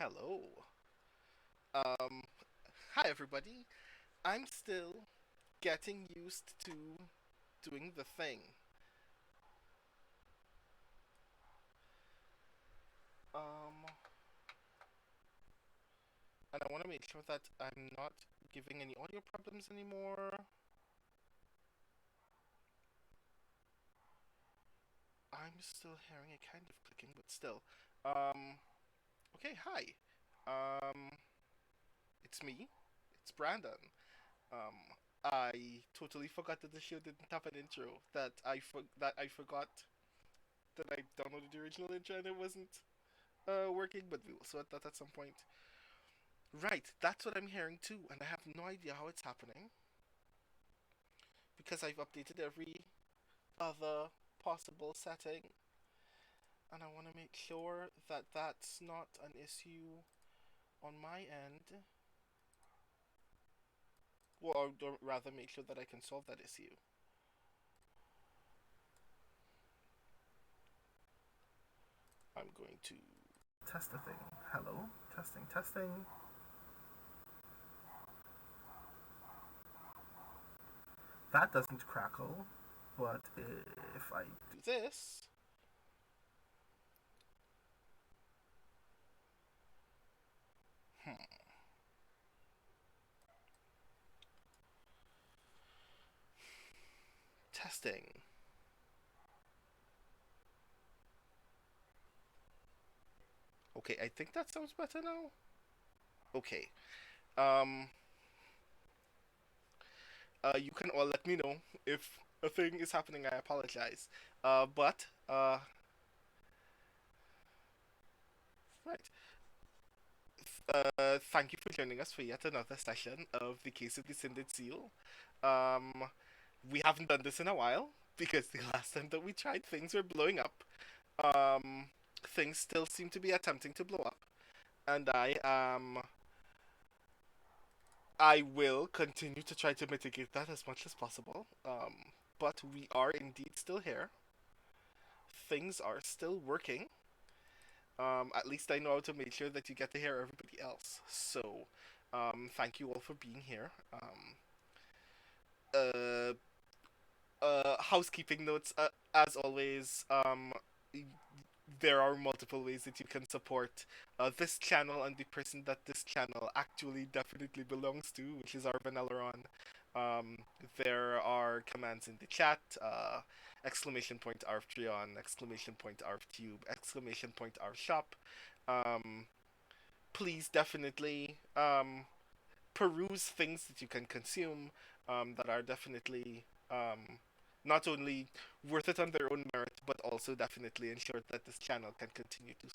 Hello. Um, Hi everybody. I'm still getting used to doing the thing. Um, and I want to make sure that I'm not giving any audio problems anymore. I'm still hearing a kind of clicking, but still. Um, okay, hi. Um, it's me. It's Brandon. Um, I totally forgot that the show didn't have an intro. That I forgot that I downloaded the original intro and it wasn't working, but we will sort that at some point. Right, that's what I'm hearing too, and I have no idea how it's happening because I've updated every other possible setting, and I want to make sure that that's not an issue on my end. Well, or rather, make sure that I can solve that issue. I'm going to test the thing. Hello, testing, testing. That doesn't crackle, but if I do this, hmm, testing. Okay, I think that sounds better now. Okay. Um, you can all let me know if a thing is happening. I apologize. But right. Thank you for joining us for yet another session of the Case of the Cindered Seal. Um, we haven't done this in a while because the last time that we tried, things were blowing up. Um, things still seem to be attempting to blow up, and I will continue to try to mitigate that as much as possible. But we are indeed still here. Things are still working. At least I know how to make sure that you get to hear everybody else. So, thank you all for being here. Uh, Housekeeping notes, as always. There are multiple ways that you can support this channel and the person that this channel actually definitely belongs to, which is our Vanelleron. Um, there are commands in the chat, exclamation point Arftreon, exclamation point Arftube, exclamation point Arshop. Um, Please definitely peruse things that you can consume that are definitely not only worth it on their own merit, but also definitely ensure that this channel can continue to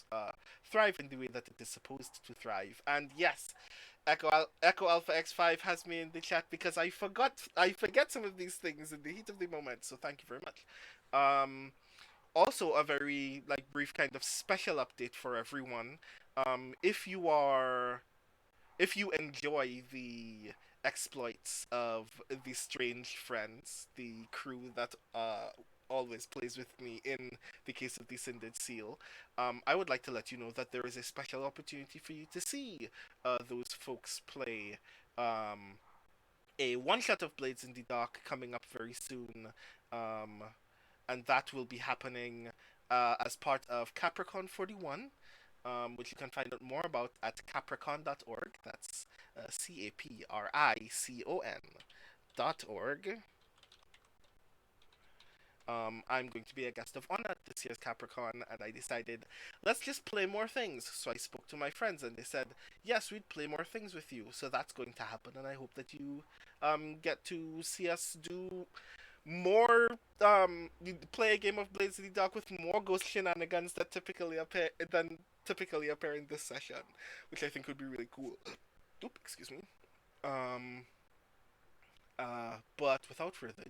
thrive in the way that it is supposed to thrive. And yes, Echo Alpha X5 has me in the chat because I forget some of these things in the heat of the moment. So thank you very much. Um, Also, a very like brief kind of special update for everyone. If you are if you enjoy the exploits of the strange friends, the crew that always plays with me in the case of the Cindered Seal, I would like to let you know that there is a special opportunity for you to see those folks play a one shot of Blades in the Dark coming up very soon. Um, and that will be happening as part of Capricorn 41, which you can find out more about at capricorn.org. That's CAPRICON.org. I'm going to be a guest of honor at this year's Capricorn, and I decided, let's just play more things. So I spoke to my friends, and they said, yes, we'd play more things with you. So that's going to happen, and I hope that you get to see us do more you play a game of Blades in the Dark with more ghost shenanigans that typically appear in this session, which I think would be really cool. Oop, excuse me. Um but without further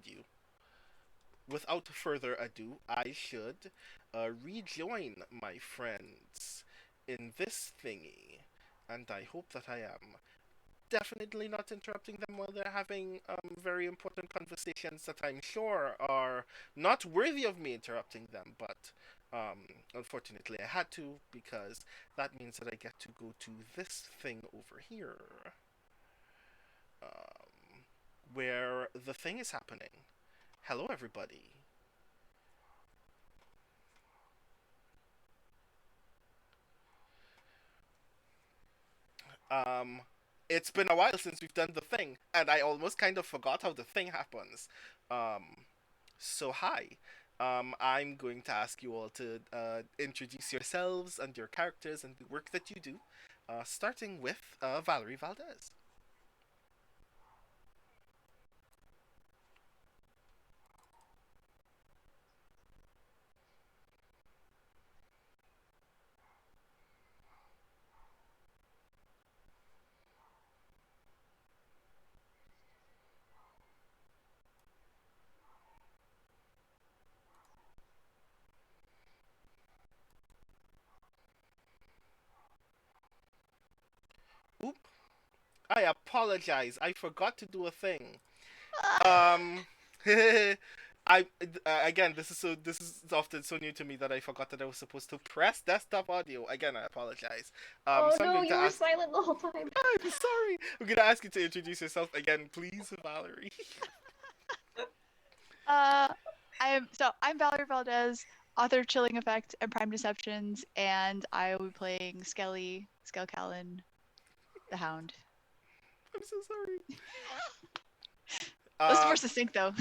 ado, I should rejoin my friends in this thingy, and I hope that I am definitely not interrupting them while they're having very important conversations that I'm sure are not worthy of me interrupting them, but Unfortunately, I had to because that means that I get to go to this thing over here, um, where the thing is happening. Hello, everybody. Um, it's been a while since we've done the thing, and I almost kind of forgot how the thing happens. Um, so hi. I'm going to ask you all to introduce yourselves and your characters and the work that you do, starting with Valerie Valdes. Oop, I apologize. I forgot to do a thing. Um, again, this is often so new to me that I forgot that I was supposed to press desktop audio. Again, I apologize. Oh So I'm no, going to you were ask. silent the whole time. I'm sorry. I'm going to ask you to introduce yourself again, please, Valerie. Uh, I'm Valerie Valdes, author of Chilling Effect and Prime Deceptions, and I will be playing Skelly, Skelcallan, the Hound. I'm so sorry. This is Uh, more succinct though.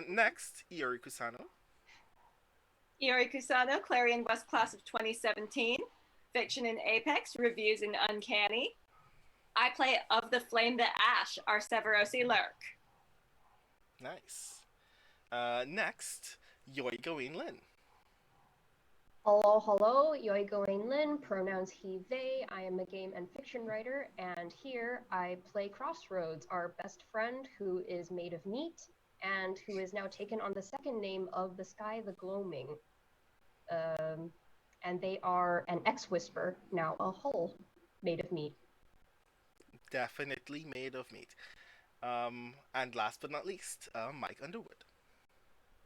Next, Iori Kusano. Iori Kusano, Clarion West Class of 2017. Fiction in Apex, reviews in Uncanny. I play Of the Flame the Ash, our Severosi Lurk. Nice. Next, Yoi Gawain Lin. Hello, hello, Yoi Gawain Lin, pronouns he, they. I am a game and fiction writer, and here I play Crossroads, our best friend who is made of meat and who is now taken on the second name of the Sky the Gloaming. And they are an ex-whisper, now a hull made of meat. Definitely made of meat. And last but not least, Mike Underwood.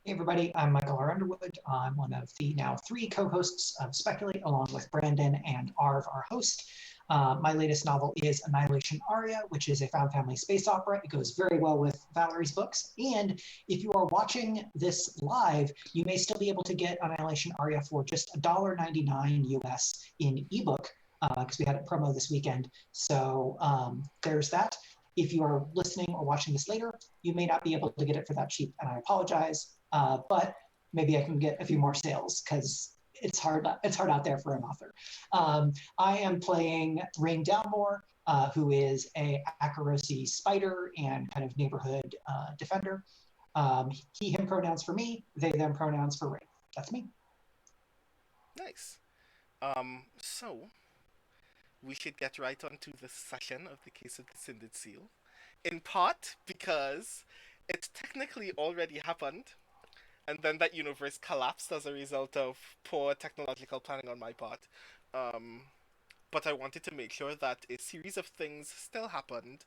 Hey everybody, I'm Michael R. Underwood. I'm one of the now 3 co-hosts of Speculate, along with Brandon and Arv, our host. My latest novel is Annihilation Aria, which is a found family space opera. It goes very well with Valerie's books. And if you are watching this live, you may still be able to get Annihilation Aria for just $1.99 US in ebook, because we had a promo this weekend. So there's that. If you are listening or watching this later, you may not be able to get it for that cheap, and I apologize. But maybe I can get a few more sales because it's hard. It's hard out there for an author. I am playing Rain Downmore, who is a Akarosi spider and kind of neighborhood defender. He, him pronouns for me. They, them pronouns for Rain. That's me. Nice. So we should get right onto the session of the case of the Cindered Seal. In part because it technically already happened, and then that universe collapsed as a result of poor technological planning on my part. Um, but I wanted to make sure that a series of things still happened,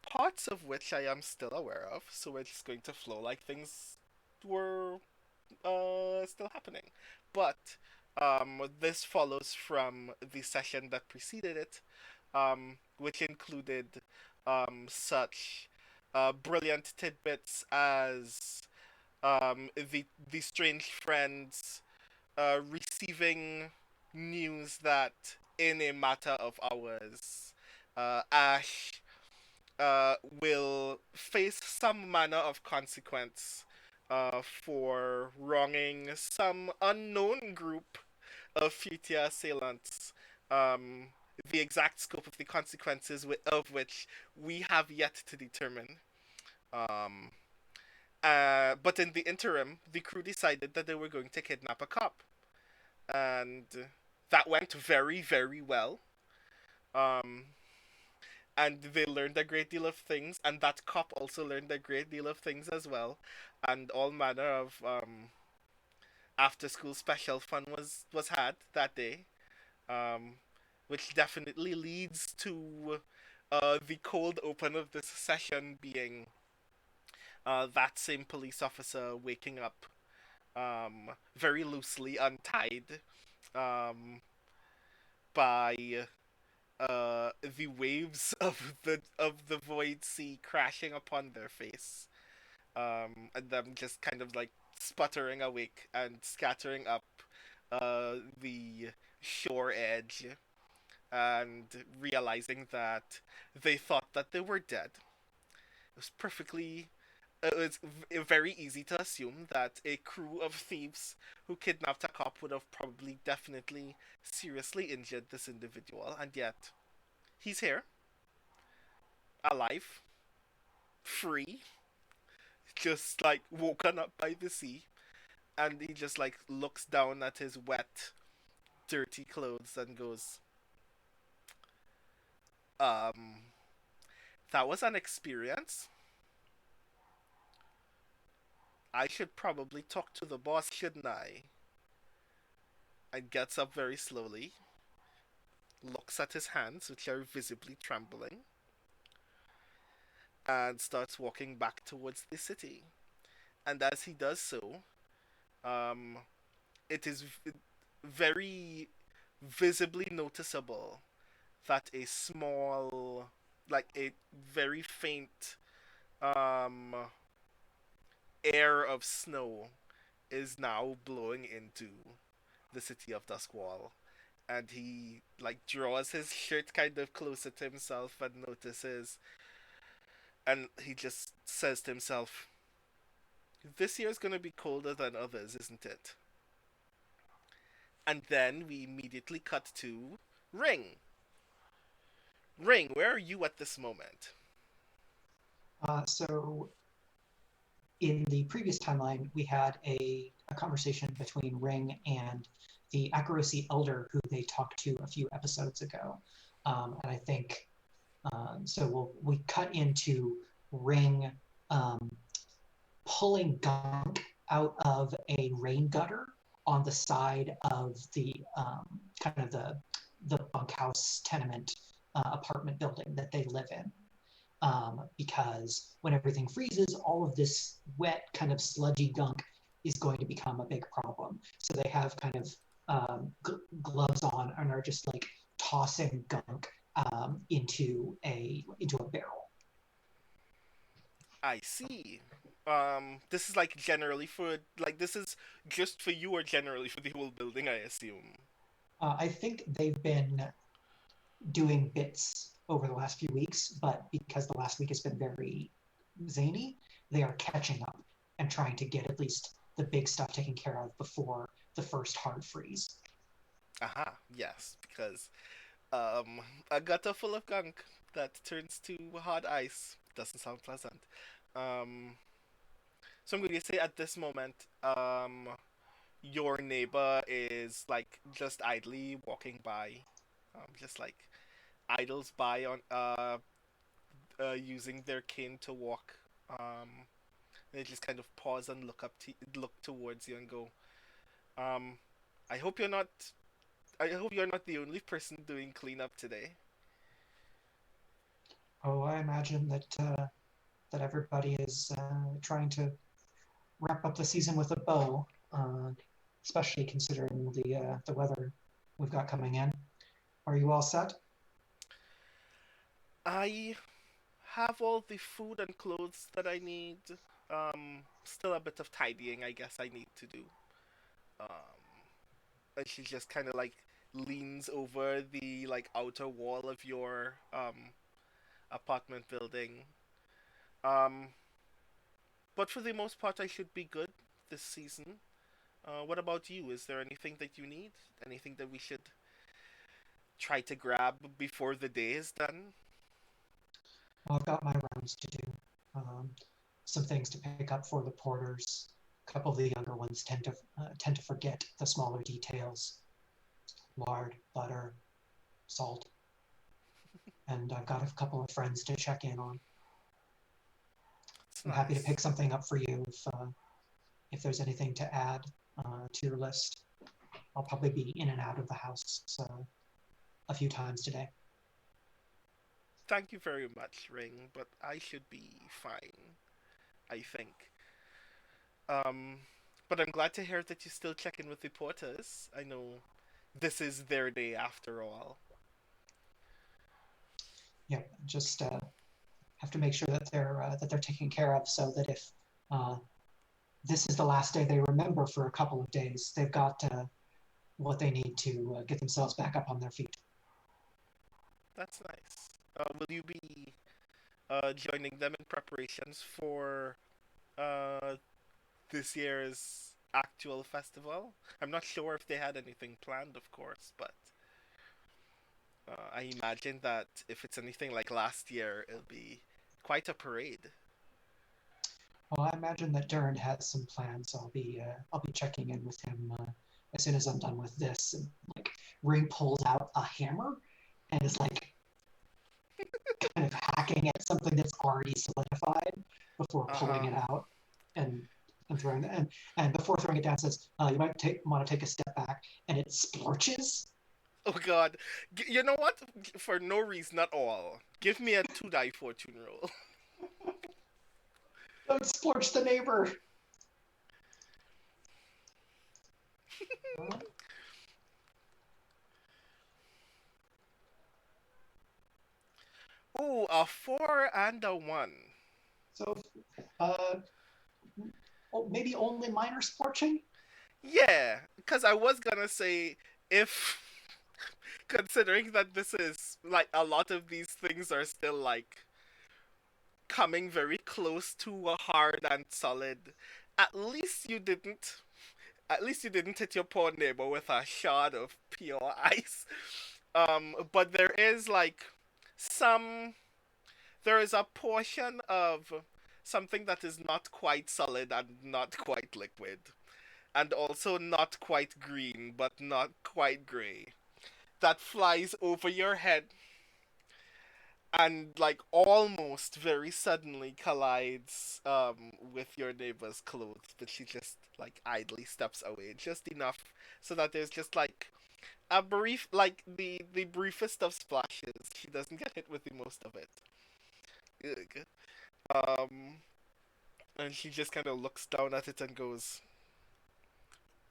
parts of which I am still aware of, so we're just going to flow like things were still happening. But this follows from the session that preceded it, which included such brilliant tidbits as the strange friends receiving news that in a matter of hours, Ash will face some manner of consequence for wronging some unknown group of future assailants. Um, the exact scope of the consequences of which we have yet to determine. Um, but in the interim, the crew decided that they were going to kidnap a cop, and that went very, very well. Um, and they learned a great deal of things, and that cop also learned a great deal of things as well, and all manner of after school special fun was had that day, um, which definitely leads to the cold open of this session being that same police officer waking up very loosely untied um, by the waves of the void sea crashing upon their face, and them just kind of like sputtering awake and scattering up the shore edge, and realizing that they thought that they were dead. Was perfectly it was very easy to assume that a crew of thieves who kidnapped a cop would have probably definitely seriously injured this individual, and yet he's here, alive, free, just like woken up by the sea, and he just like looks down at his wet, dirty clothes and goes, um, that was an experience. I should probably talk to the boss, shouldn't I? And gets up very slowly, looks at his hands, which are visibly trembling, and starts walking back towards the city. And as he does so, um, it is very visibly noticeable that a small, like a very faint um, air of snow is now blowing into the city of Duskwall. And he like draws his shirt kind of closer to himself and notices, and he just says to himself, "This year is going to be colder than others, isn't it?" And then we immediately cut to Ring. Ring, where are you at this moment? So in the previous timeline, we had a conversation between Ring and the Akarosi Elder, who they talked to a few episodes ago. And I think so. We cut into Ring pulling gunk out of a rain gutter on the side of the kind of the bunkhouse tenement apartment building that they live in. Because when everything freezes, all of this wet, kind of sludgy gunk is going to become a big problem. So they have kind of gloves on and are just like tossing gunk into a barrel. I see. This is like generally for like this is just for you or generally for the whole building, I assume. I think they've been doing bits over the last few weeks, but because the last week has been very zany, they are catching up and trying to get at least the big stuff taken care of before the first hard freeze. Aha, yes, because a gutter full of gunk that turns to hard ice doesn't sound pleasant. Um, so I'm going to say at this moment, your neighbor is like just idly walking by, just like idles by on using their cane to walk. They just kind of pause and look towards you and go, um, I hope you're not. I hope you're not the only person doing cleanup today. Oh, I imagine that everybody is trying to wrap up the season with a bow, especially considering the weather we've got coming in. Are you all set? I have all the food and clothes that I need. Still a bit of tidying, I guess I need to do. Um, and she just kind of like leans over the like outer wall of your apartment building. Um, but for the most part, I should be good this season. What about you? Is there anything that you need? Anything that we should try to grab before the day is done? Well, I've got my rounds to do. Um, some things to pick up for the porters. A couple of the younger ones tend to forget the smaller details: lard, butter, salt, and I've got a couple of friends to check in on. It's I'm happy to nice. pick something up for you if there's anything to add to your list. I'll probably be in and out of the house a few times today. Thank you very much, Ring, but I should be fine, I think. Um, But I'm glad to hear that you still check in with the porters. I know this is their day after all. Yeah, just have to make sure that they're taken care of, so that if this is the last day they remember for a couple of days, they've got what they need to get themselves back up on their feet. That's nice. Will you be joining them in preparations for uh, this year's actual festival? I'm not sure if they had anything planned, of course, but I imagine that if it's anything like last year, it'll be quite a parade. Well, I imagine that Dern has some plans. I'll be checking in with him as soon as I'm done with this. And like Ring pulls out a hammer and is like kind of hacking at something that's already solidified before pulling Uh-huh. it out and throwing it. And before throwing it down, says, "You might want to take a step back," and it splorches. Oh god. You know what? For no reason at all. Give me a 2 die fortune roll. Don't splorch the neighbor. Ooh, a 4 and a 1. So, uh, maybe only minor splorching. Yeah, because I was gonna say, if considering that this is like a lot of these things are still like coming very close to a hard and solid, at least you didn't hit your poor neighbor with a shard of pure ice. But there is like some there is a portion of something that is not quite solid and not quite liquid, and also not quite green but not quite gray, that flies over your head and like almost very suddenly collides with your neighbor's clothes, but she just like idly steps away just enough so that there's just like a brief, like the briefest of splashes. She doesn't get hit with the most of it. Ugh. And she just kind of looks down at it and goes,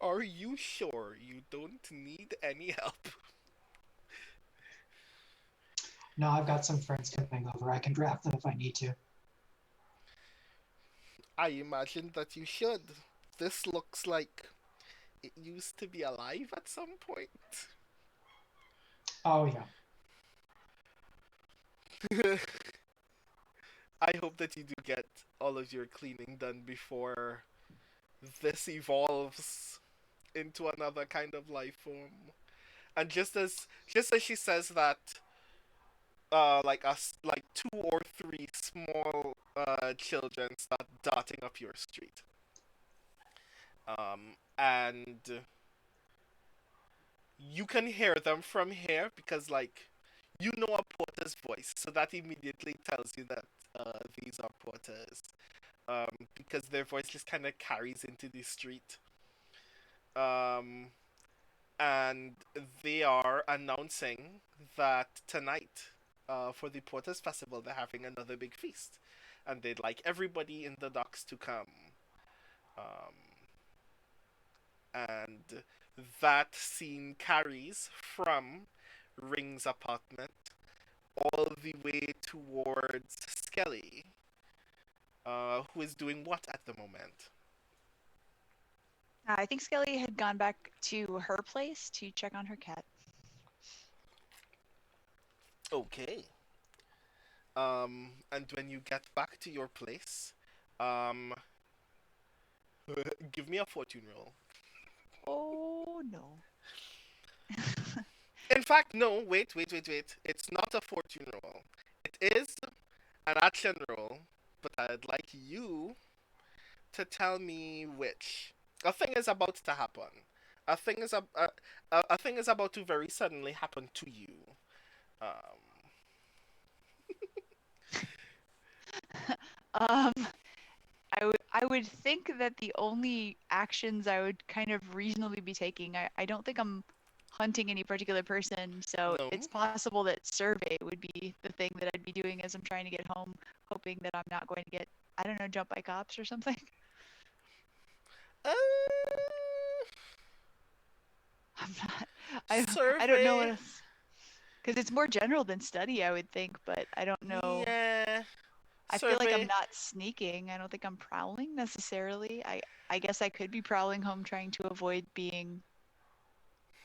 "Are you sure you don't need any help?" No, I've got some friends coming over. I can draft them if I need to. I imagine that you should. This looks like it used to be alive at some point. Oh yeah. I hope that you do get all of your cleaning done before this evolves into another kind of life form. And just as she says that, like us, like 2 or 3 small children start darting up your street. And you can hear them from here because like you know a porter's voice, so that immediately tells you that these are porters. Because their voice just kind of carries into the street. Um, and they are announcing that tonight, for the Porters Festival, they're having another big feast, and they'd like everybody in the docks to come. Um, and that scene carries from Ring's apartment all the way towards Skelly, who is doing what at the moment? I think Skelly had gone back to her place to check on her cat. Okay. And when you get back to your place, um, give me a fortune roll. Oh no. In fact, no, wait. It's not a fortune roll. It is an action roll, but I'd like you to tell me which. A thing is about to happen. A thing is a thing is about to very suddenly happen to you. Um, um, I would think that the only actions I would kind of reasonably be taking, I don't think I'm hunting any particular person, so no. it's possible that survey would be the thing that I'd be doing as I'm trying to get home, hoping that I'm not going to get, I don't know, jumped by cops or something. Uh, I'm not. I don't know what survey. else. Because it's more general than study, I would think, but I don't know. Yeah. I feel like I'm Survey. not sneaking. I don't think I'm prowling necessarily. I guess I could be prowling home trying to avoid being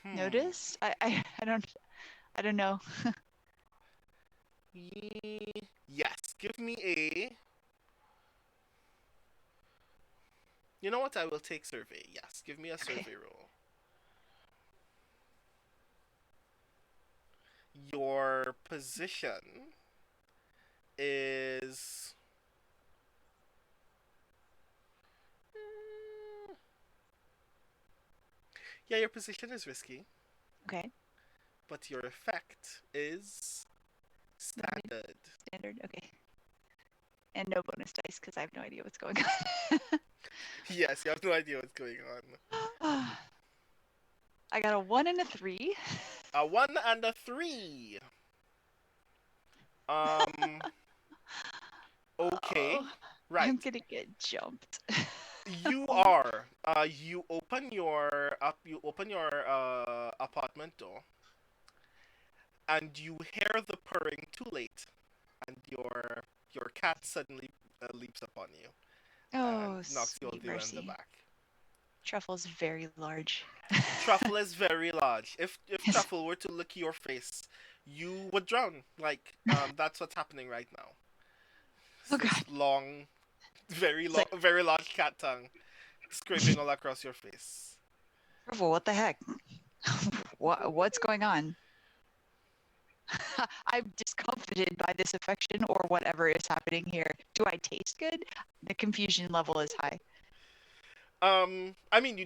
Hmm. noticed. I don't know. Yes. Give me a. You know what? I will take survey. Yes. Give me a Okay. survey roll. Your position is. eh, Yeah, your position is risky, Okay. but your effect is Limited standard. standard. Okay. And no bonus dice because I have no idea what's going on. Yes, you have no idea what's going I got a 1 and a 3. on. A one and a three. Um. Okay. Oh, Right. I'm gonna get jumped. You Oh, are. You open your up. You open your apartment door, and you hear the purring too late, and your cat suddenly leaps upon you and oh, knocks you on sweet the in the mercy. back. Truffle's very large. Truffle is very large. If Yes. Truffle were to lick your face, you would drown. Like that's what's happening right now. It's Oh God. this long, It's like, very large cat tongue scraping all across your face. Truffle, what the heck? What's going on? I'm discomfited by this affection or whatever is happening here. Do I taste good? The confusion level is high. I mean,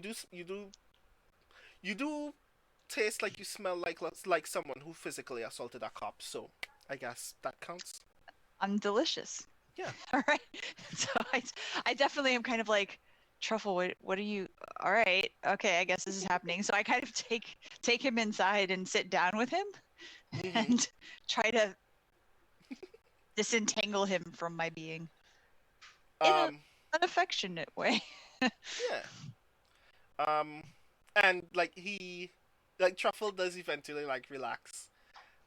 you do taste like you smell like someone who physically assaulted a cop. So I guess that counts. I'm delicious. Yeah. All right. So I definitely am kind of like, Truffle, what are you? All right. Okay, I guess this is happening. So I kind of take him inside and sit down with him Mhm. and try to disentangle him from my being in Um. an affectionate way. Yeah. Um. And like like Truffle does eventually like relax,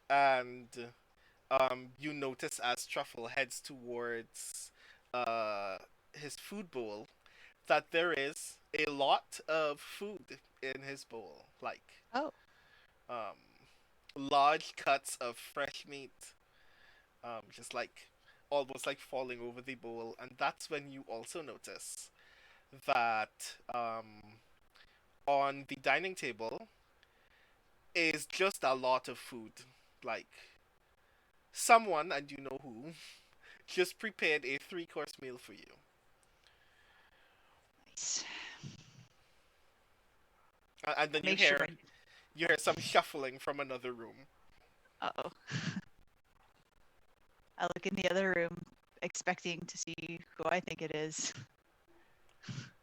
and you notice as Truffle heads towards uh his food bowl that there is a lot of food in his bowl, like Oh, um large cuts of fresh meat, just like almost like falling over the bowl, and that's when you also notice that on the dining table is just a lot of food, like someone, and you know who, just prepared a three-course meal for you. nice. And then Make sure I. you hear some shuffling from another room. Uh-oh. I look in the other room, expecting to see who I think it is.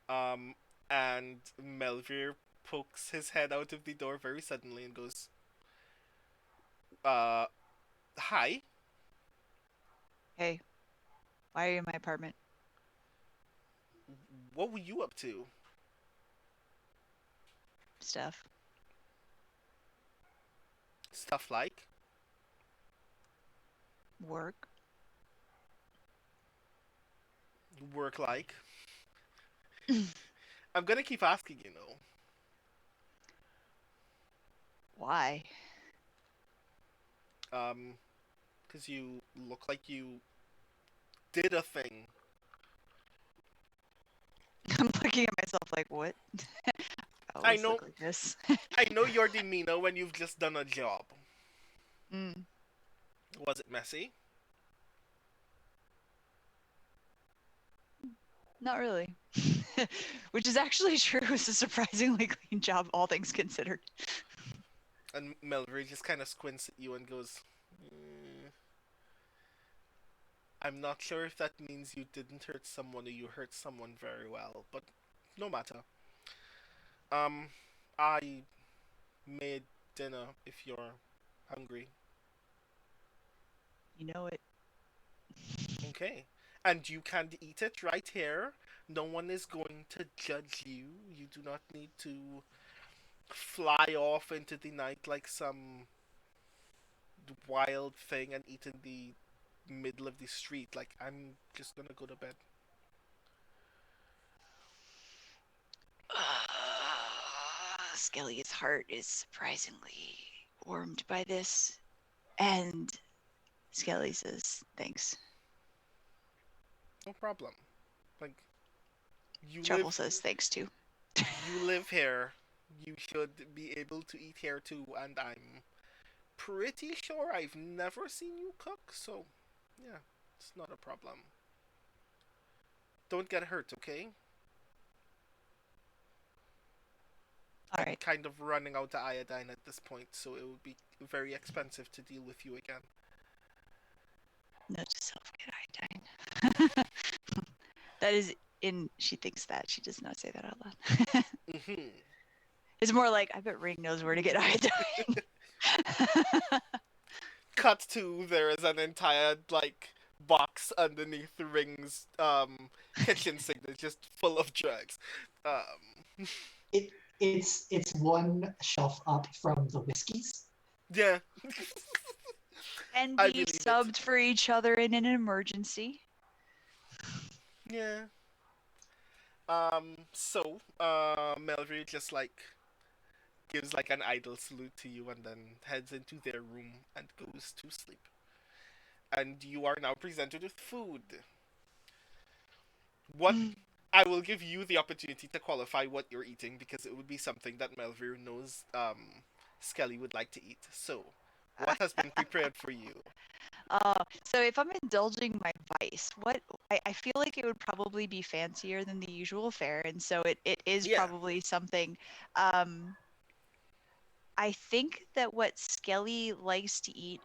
Um, and Melvir pokes his head out of the door very suddenly and goes, "Uh, hi. Hey, why are you in my apartment? What were you up to? Stuff. Stuff like Work. work like." I'm gonna keep asking, you know. Why? Because you look like you did a thing. I'm looking at myself like, what? I I always know, look like this. I know your demeanor when you've just done a job. Mm, Was it messy? not really. Which is actually true. It's a surprisingly clean job, all things considered. And Melvir just kind of squints at you and goes, "Mm, I'm not sure if that means you didn't hurt someone or you hurt someone very well, but no matter. Um, I made dinner if you're hungry. You know it. Okay. And you can eat it right here No one is going to judge you. You do not need to fly off into the night like some wild thing and eat in the middle of the street. Like, I'm just gonna go to bed. Skelly's heart is surprisingly warmed by this, and Skelly says, "Thanks." No problem. Like, you Truffle live says, "Thanks too." you live here. You should be able to eat here too, and I'm pretty sure I've never seen you cook, so yeah, it's not a problem. Don't get hurt, okay? All I'm right, kind of running out of iodine at this point, so it would be very expensive to deal with you again. note to self: get iodine. That is in. She thinks that she does not say that out loud. Hmm. It's more like, I bet Ring knows where to get iodine. Cut to there is an entire like box underneath the Ring's kitchen sink that's just full of drugs. Um, It's one shelf up from the whiskeys. yeah, And I be believe it. subbed for each other in an emergency. Yeah. Melvry just like gives like an idle salute to you and then heads into their room and goes to sleep. And you are now presented with food. What I will give you the opportunity to qualify what you're eating because it would be something that Melvir knows Skelly would like to eat. So, what has been prepared for you? So if I'm indulging my vice, I feel like it would probably be fancier than the usual fare, and so it is Yeah. probably something. Um, I think that what Skelly likes to eat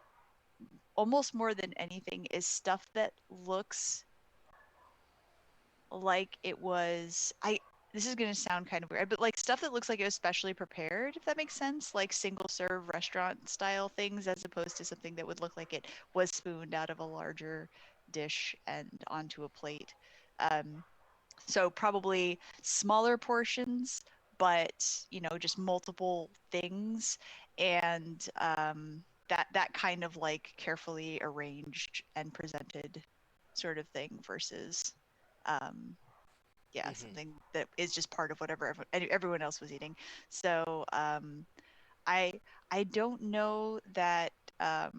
almost more than anything is stuff that looks like it was. This is gonna sound kind of weird, but like stuff that looks like it was specially prepared, if that makes sense, like single serve restaurant style things, as opposed to something that would look like it was spooned out of a larger dish and onto a plate. Um, so probably smaller portions, but just multiple things, and that kind of like carefully arranged and presented sort of thing versus um, yeah, Hmm. something that is just part of whatever everyone else was eating. So I I don't know that I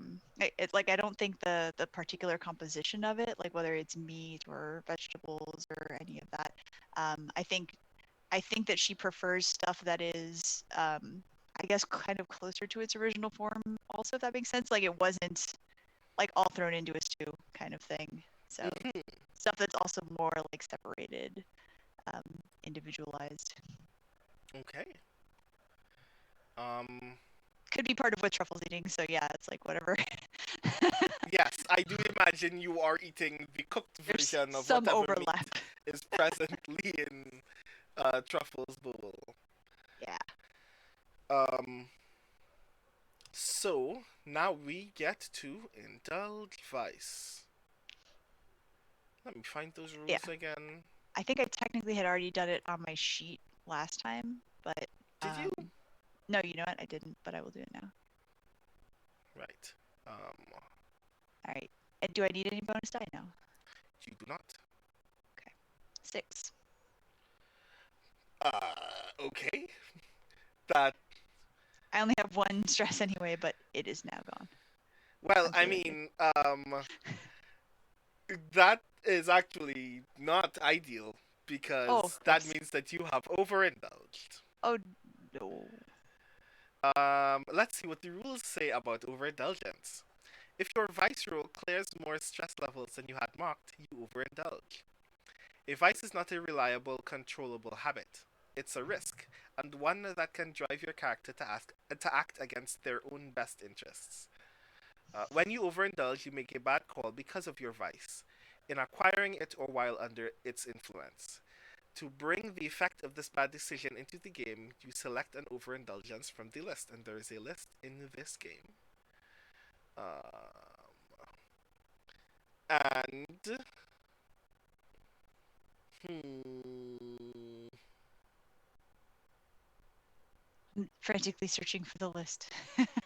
don't think the particular composition of it, like whether it's meat or vegetables or any of that. I think that she prefers stuff that is I guess kind of closer to its original form. Also, if that makes sense, like it wasn't like all thrown into a stew kind of thing. So Hmm. stuff that's also more like separated, um, individualized. Okay. Um. Could be part of what Truffle's eating, so yeah, it's like whatever. Yes, I do imagine you are eating the cooked There's version of some whatever meat overlap. is presently in Truffle's bowl. Yeah. Um. So now we get to indulge vice. Let me find those Yeah. rules again. I think I technically had already done it on my sheet last time, but Did you? no, you know what? I didn't, but I will do it now. Right. Um. All right. And do I need any bonus die now? You do not. Okay. 6. Okay. That. I only have 1 stress anyway, but it is now gone. Well, I'm I feeling good. mean, that is actually not ideal Oh, because that oops. means that you have overindulged. Oh, no. Let's see what the rules say about overindulgence. If your vice roll clears more stress levels than you had marked, you overindulge. A vice is not a reliable, controllable habit. It's a risk, and one that can drive your character to act against their own best interests. When you overindulge, you make a bad call because of your vice, in acquiring it or while under its influence. To bring the effect of this bad decision into the game, you select an overindulgence from the list, and there is a list in this game. Um, and hmm, frantically searching for the list.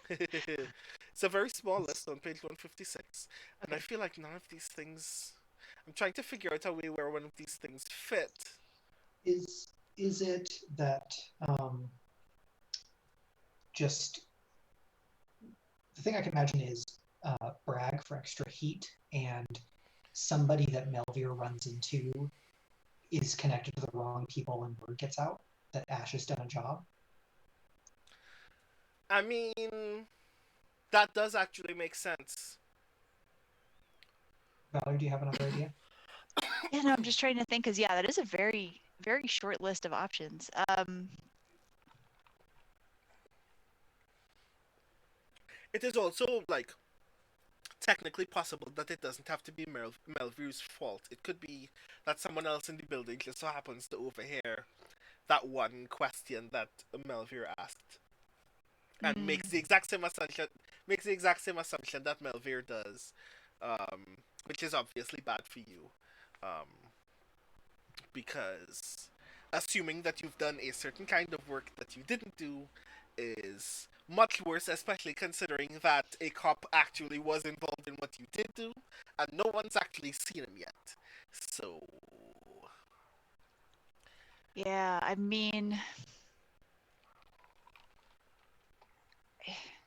It's a very small list on page 156, and I Okay. feel like none of these things. I'm trying to figure out a way where one of these things fit. Is it that just the thing I can imagine is brag for extra heat, and somebody that Melvir runs into is connected to the wrong people and word gets out that Ash has done a job? I mean, that does actually make sense. Valerie, do you have another idea? Yeah, no, I'm just trying to think because yeah, that is a very, very short list of options. It is also like technically possible that it doesn't have to be Melview's fault. It could be that someone else in the building just so happens to overhear that one question that Melview asked and makes mm, the exact same assumption that Melvir does, which is obviously bad for you, um, because assuming that you've done a certain kind of work that you didn't do is much worse, especially considering that a cop actually was involved in what you did do, and no one's actually seen him yet. So, yeah, I mean,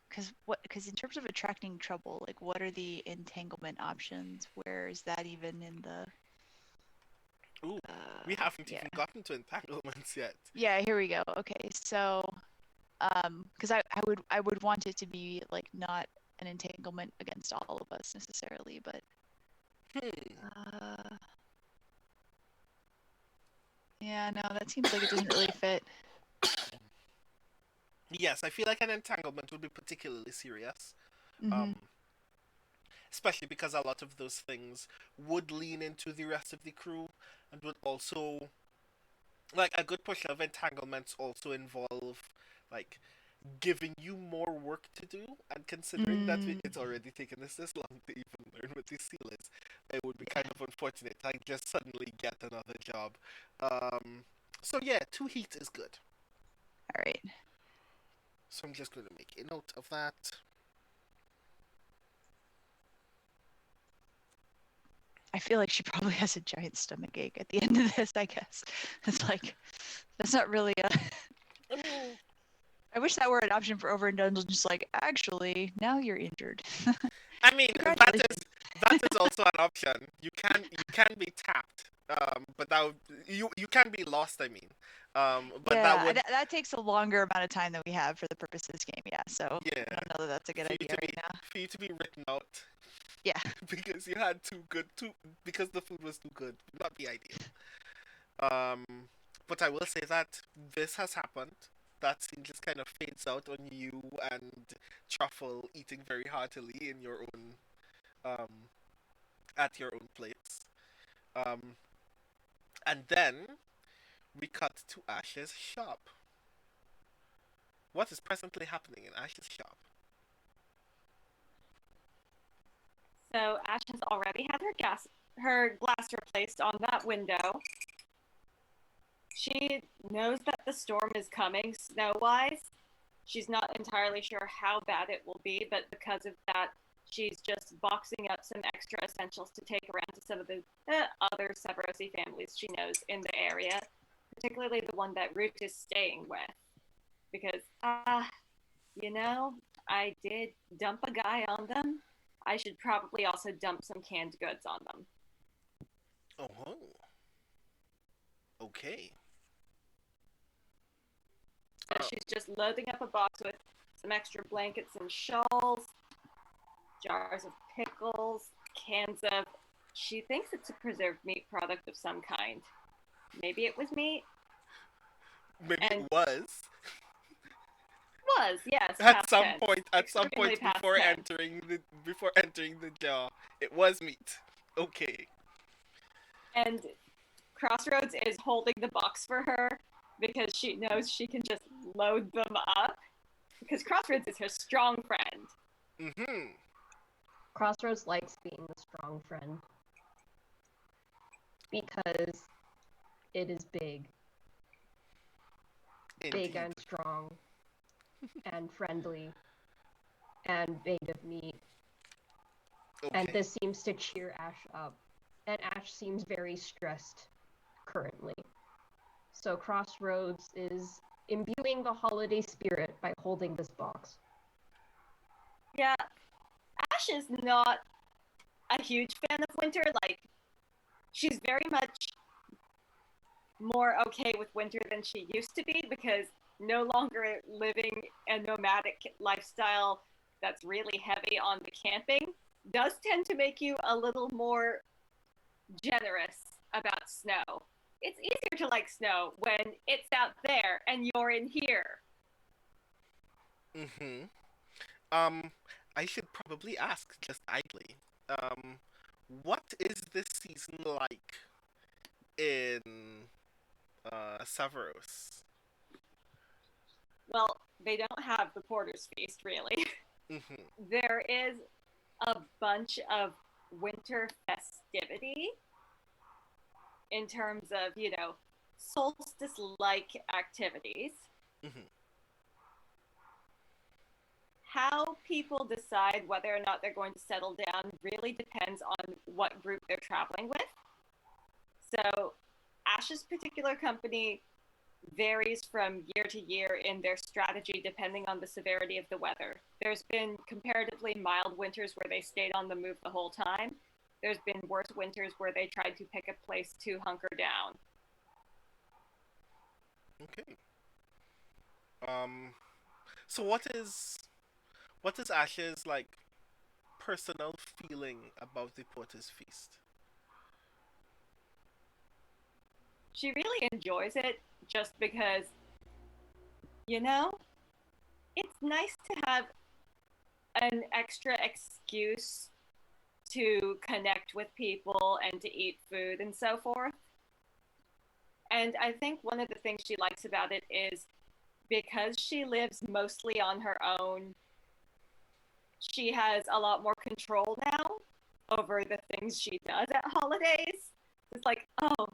because in terms of attracting trouble, like what are the entanglement options? Where is that even in the? ooh, we haven't Yeah. even gotten to entanglements yet. Yeah, here we go. Okay, so because I would want it to be like not an entanglement against all of us necessarily, but Hmm. uh, yeah, no, that seems like it doesn't really fit. Yes, I feel like an entanglement would be particularly serious. Mm-hmm. Um, especially because a lot of those things would lean into the rest of the crew and would also like a good portion of entanglements also involve like giving you more work to do, and considering that Mm, it's already taken us this long to even learn what the seal is, it would be yeah. kind of unfortunate I just suddenly get another job. So yeah, 2 heat is good. All right. So I'm just going to make a note of that. I feel like she probably has a giant stomach ache at the end of this, I guess. It's like, that's not really a. I mean, I wish that were an option for over and done. Just like, actually, now you're injured. I mean Congratulations. that is also an option. You can be tapped, but you can be lost. I mean, but that Yeah, would that takes a longer amount of time than we have for the purpose of this game. Yeah, so yeah I don't know that that's a good idea right now. for you to be written out Yeah. because you had too because the food was too good. Would not be ideal. Um, but I will say that this has happened. That scene just kind of fades out on you and Truffle eating very heartily in your own um at your own place. Um, and then we cut to Ash's shop. What is presently happening in Ash's shop? So Ash has already had her glass replaced on that window. She knows that the storm is coming snow-wise. She's not entirely sure how bad it will be, but because of that, she's just boxing up some extra essentials to take around to some of the other Severosi families she knows in the area, particularly the one that Root is staying with. Because, you know, I did dump a guy on them. I should probably also dump some canned goods on them. Oh, okay. So she's just loading up a box with some extra blankets and shawls, jars of pickles, cans of. She thinks it's a preserved meat product of some kind. Maybe it was meat. Maybe And it was was, yes, past tense. at some Extremely point past before tense. entering the jar. It was meat. Okay. And Crossroads is holding the box for her because she knows she can just load them up. Because Crossroads is her strong friend. Mm-hmm. Crossroads likes being the strong friend because it is big Indeed. and strong. and friendly and made of meat. And Okay. this seems to cheer Ash up. And Ash seems very stressed currently. So Crossroads is imbuing the holiday spirit by holding this box. Yeah, Ash is not a huge fan of winter. Like, she's very much more okay with winter than she used to be because no longer living a nomadic lifestyle that's really heavy on the camping does tend to make you a little more generous about snow. It's easier to like snow when it's out there and you're in here. Mm-hmm. Um, I should probably ask just idly. Um, what is this season like in Severos? Well, they don't have the Porter's Feast, really. Mm-hmm. There is a bunch of winter festivity in terms of, solstice like activities. Mm-hmm. How people decide whether or not they're going to settle down really depends on what group they're traveling with. So, Ash's particular company varies from year to year in their strategy depending on the severity of the weather. There's been comparatively mild winters where they stayed on the move the whole time. There's been worse winters where they tried to pick a place to hunker down. Okay. Um, so what is Ash's like personal feeling about the Porter's Feast? She really enjoys it just because, you know, it's nice to have an extra excuse to connect with people and to eat food and so forth. And I think one of the things she likes about it is because she lives mostly on her own, she has a lot more control now over the things she does at holidays. It's like, oh,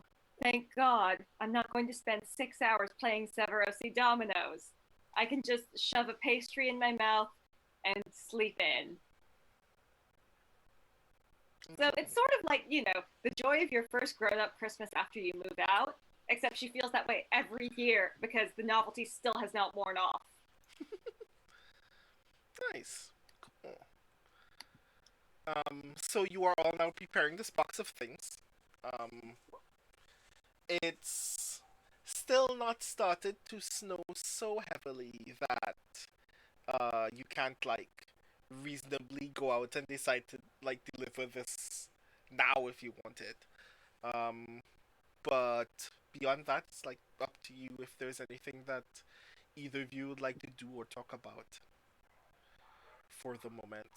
thank God, I'm not going to spend 6 hours playing Severosi dominoes. I can just shove a pastry in my mouth and sleep in. So it's sort of like, the joy of your first grown up Christmas after you move out, except she feels that way every year because the novelty still has not worn off. Nice. Cool. So you are all now preparing this box of things. Um, it's still not started to snow so heavily that you can't like reasonably go out and decide to like deliver this now if you want it. Um, but beyond that, it's like up to you if there's anything that either of you would like to do or talk about for the moment.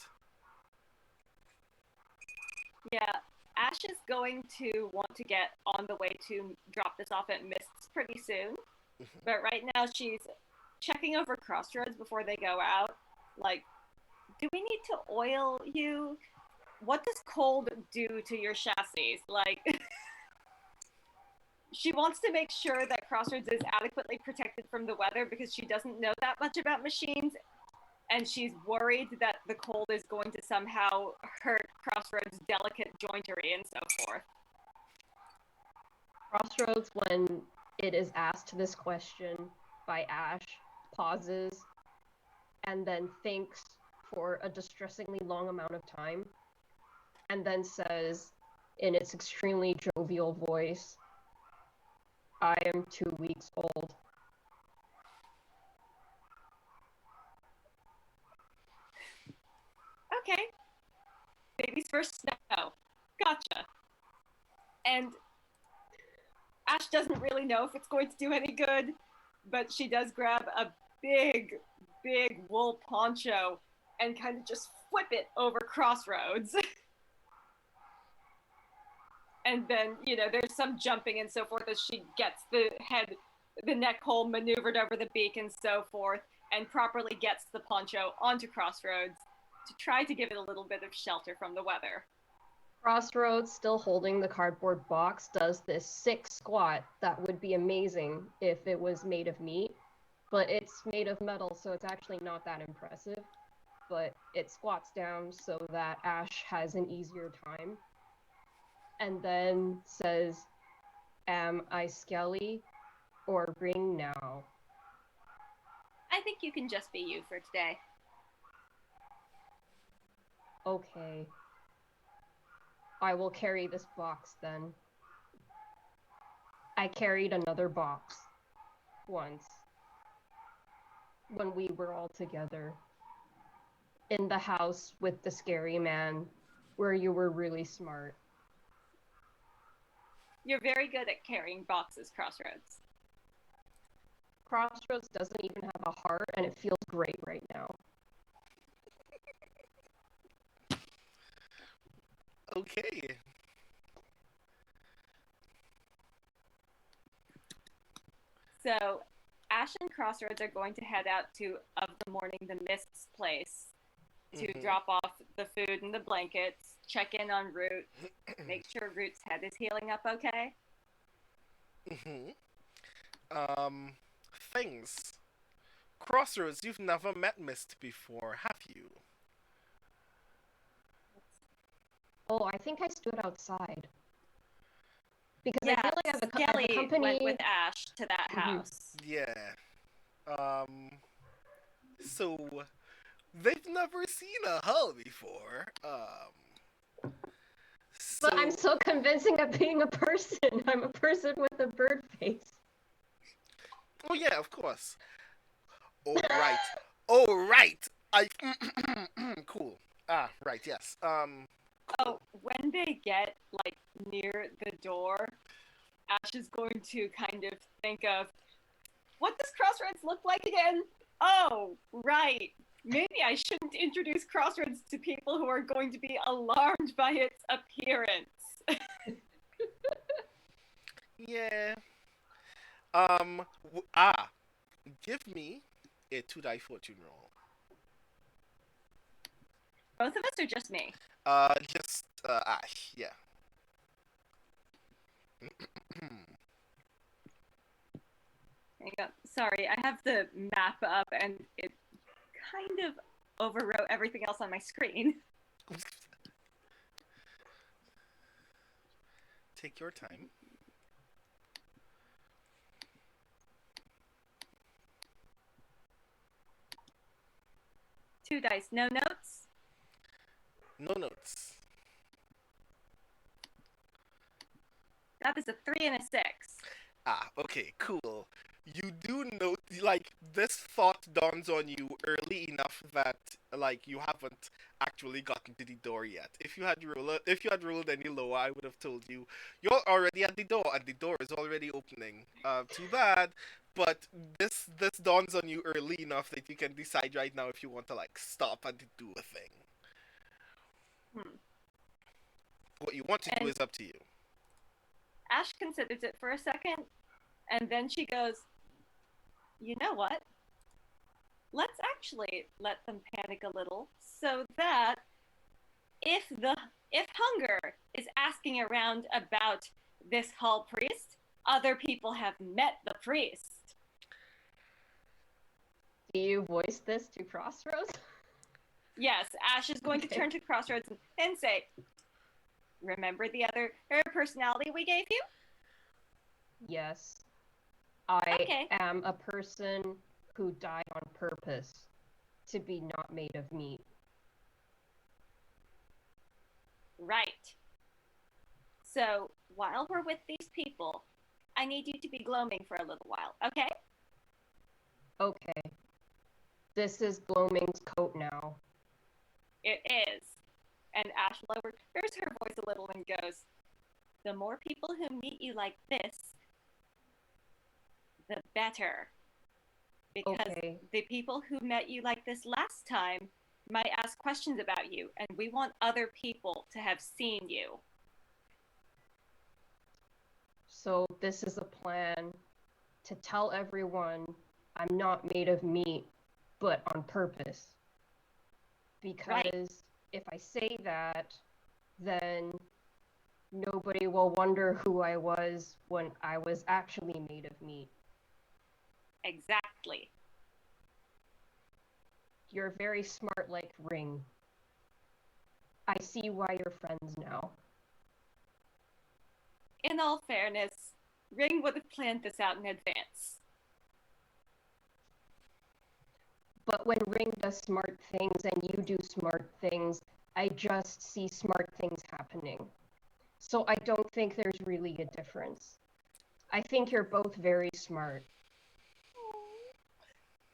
Yeah, Ash is going to want to get on the way to drop this off at Mists pretty soon. Mhm. But right now she's checking over Crossroads before they go out. Like, do we need to oil you? What does cold do to your chassis? Like, she wants to make sure that Crossroads is adequately protected from the weather because she doesn't know that much about machines, and she's worried that the cold is going to somehow hurt Crossroads' delicate jointery and so forth. Crossroads, when it is asked this question by Ash, pauses and then thinks for a distressingly long amount of time, and then says in its extremely jovial voice, I am 2 weeks old. Okay, baby's first snow. Gotcha. And Ash doesn't really know if it's going to do any good, but she does grab a big, big wool poncho and kind of just flip it over Crossroads. And then, there's some jumping and so forth as she gets the neck hole maneuvered over the beak and so forth, and properly gets the poncho onto Crossroads to try to give it a little bit of shelter from the weather. Crossroads, still holding the cardboard box, does this sick squat that would be amazing if it was made of meat. but it's made of metal, so it's actually not that impressive. But it squats down so that Ash has an easier time. And then says, "Am I Skelly or ring now?" I think you can just be you for today. Okay. I will carry this box then. I carried another box once when we were all together in the house with the scary man where you were really smart. You're very good at carrying boxes, Crossroads. Crossroads doesn't even have a heart and it feels great right now. Okay. So, Ash and Crossroads are going to head out to Of the Morning the Mist's place to drop off the food and the blankets, check in on Root, make sure Root's head is healing up okay. Things. Crossroads, you've never met Mist before, have you? Oh, I think I stood outside. Because Yeah, I feel like I have a Skelly company. went with Ash to that house. Yeah. So they've never seen a hull before. But I'm so convincing at being a person. I'm a person with a bird face. Oh yeah, of course. Oh right. Oh right. I cool. Ah, right, yes. Oh, when they get like near the door, Ash is going to kind of think of, what does Crossroads look like again? Oh, right. Maybe I shouldn't introduce Crossroads to people who are going to be alarmed by its appearance. Yeah. Give me a 2 die fortune roll. Both of us or just me? Just Ash, yeah. There you go. Sorry, I have the map up and it kind of overwrote everything else on my screen. Take your time. Two dice, no notes? No notes. That is a 3 and a 6. Ah, okay, cool. You do note, like, this thought dawns on you early enough that, like, you haven't actually gotten to the door yet. If you had rolled any lower, I would have told you you're already at the door, and the door is already opening. Too bad, but this dawns on you early enough that you can decide right now if you want to like stop and do a thing. What you want to do is up to you. Ash considers it for a second, and then she goes, you know what? Let's actually let them panic a little so that if Hunger is asking around about this Hall priest, other people have met the priest. Do you voice this to Crossroads? Yes, Ash is going to turn to Crossroads and say, remember the other personality we gave you? Yes. I am a person who died on purpose to be not made of meat. Right. So, while we're with these people, I need you to be gloaming for a little while, okay? Okay. This is Gloaming's coat now. It is. And Ash lowers her voice a little and goes, the more people who meet you like this, the better. Because the people who met you like this last time might ask questions about you, and we want other people to have seen you. So this is a plan to tell everyone I'm not made of meat, but on purpose. Because if I say that, then nobody will wonder who I was when I was actually made of meat. Exactly. You're very smart like Ring. I see why you're friends now. In all fairness, Ring would have planned this out in advance. But when Ring does smart things and you do smart things, I just see smart things happening. So I don't think there's really a difference. I think you're both very smart.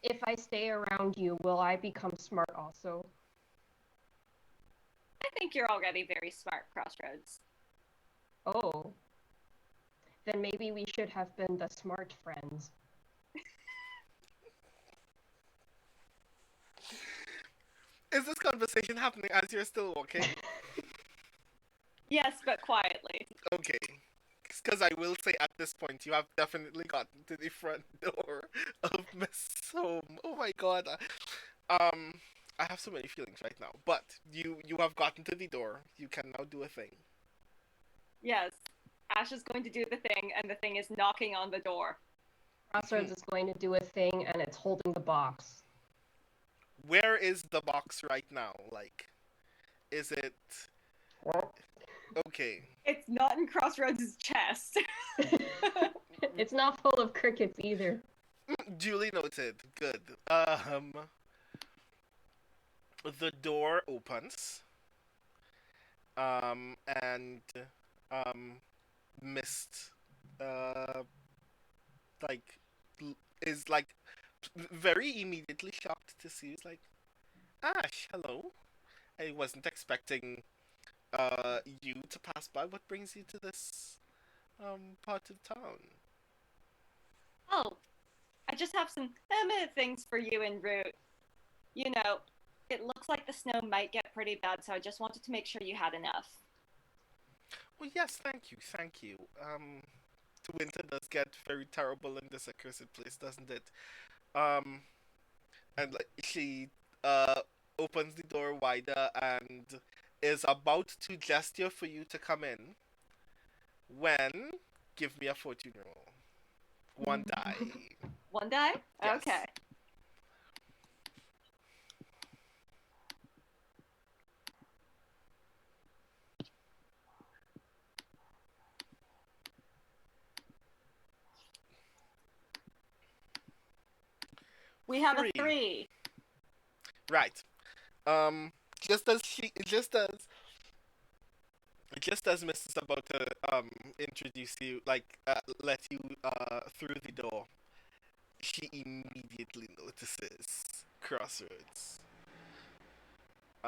If I stay around you, will I become smart also? I think you're already very smart, Crossroads. Oh. Then maybe we should have been the smart friends. Is this conversation happening as you're still walking? Yes, but quietly. Okay. Because I will say at this point, you have definitely gotten to the front door of Miss Home. Oh my god. I have so many feelings right now. But you have gotten to the door. You can now do a thing. Yes, Ash is going to do the thing, and the thing is knocking on the door. Crossroads is going to do a thing, and it's holding the box. Where is the box right now? Like, is it... Okay. It's not in Crossroads' chest. It's not full of crickets either. Duly noted. Good. The door opens. And Mist, like, is like very immediately shocked to see. He's like, Ash, hello. I wasn't expecting you to pass by. What brings you to this part of town? Oh, I just have some things for you en route. You know, it looks like the snow might get pretty bad, so I just wanted to make sure you had enough. Well, yes, thank you, thank you. The winter does get very terrible in this accursed place, doesn't it? Um, and like she opens the door wider and is about to gesture for you to come in when give me a fortune roll. One die. One die? Yes. Okay. We have Three. a 3. Right. Just as Miss is about to introduce you, like let you through the door, she immediately notices Crossroads.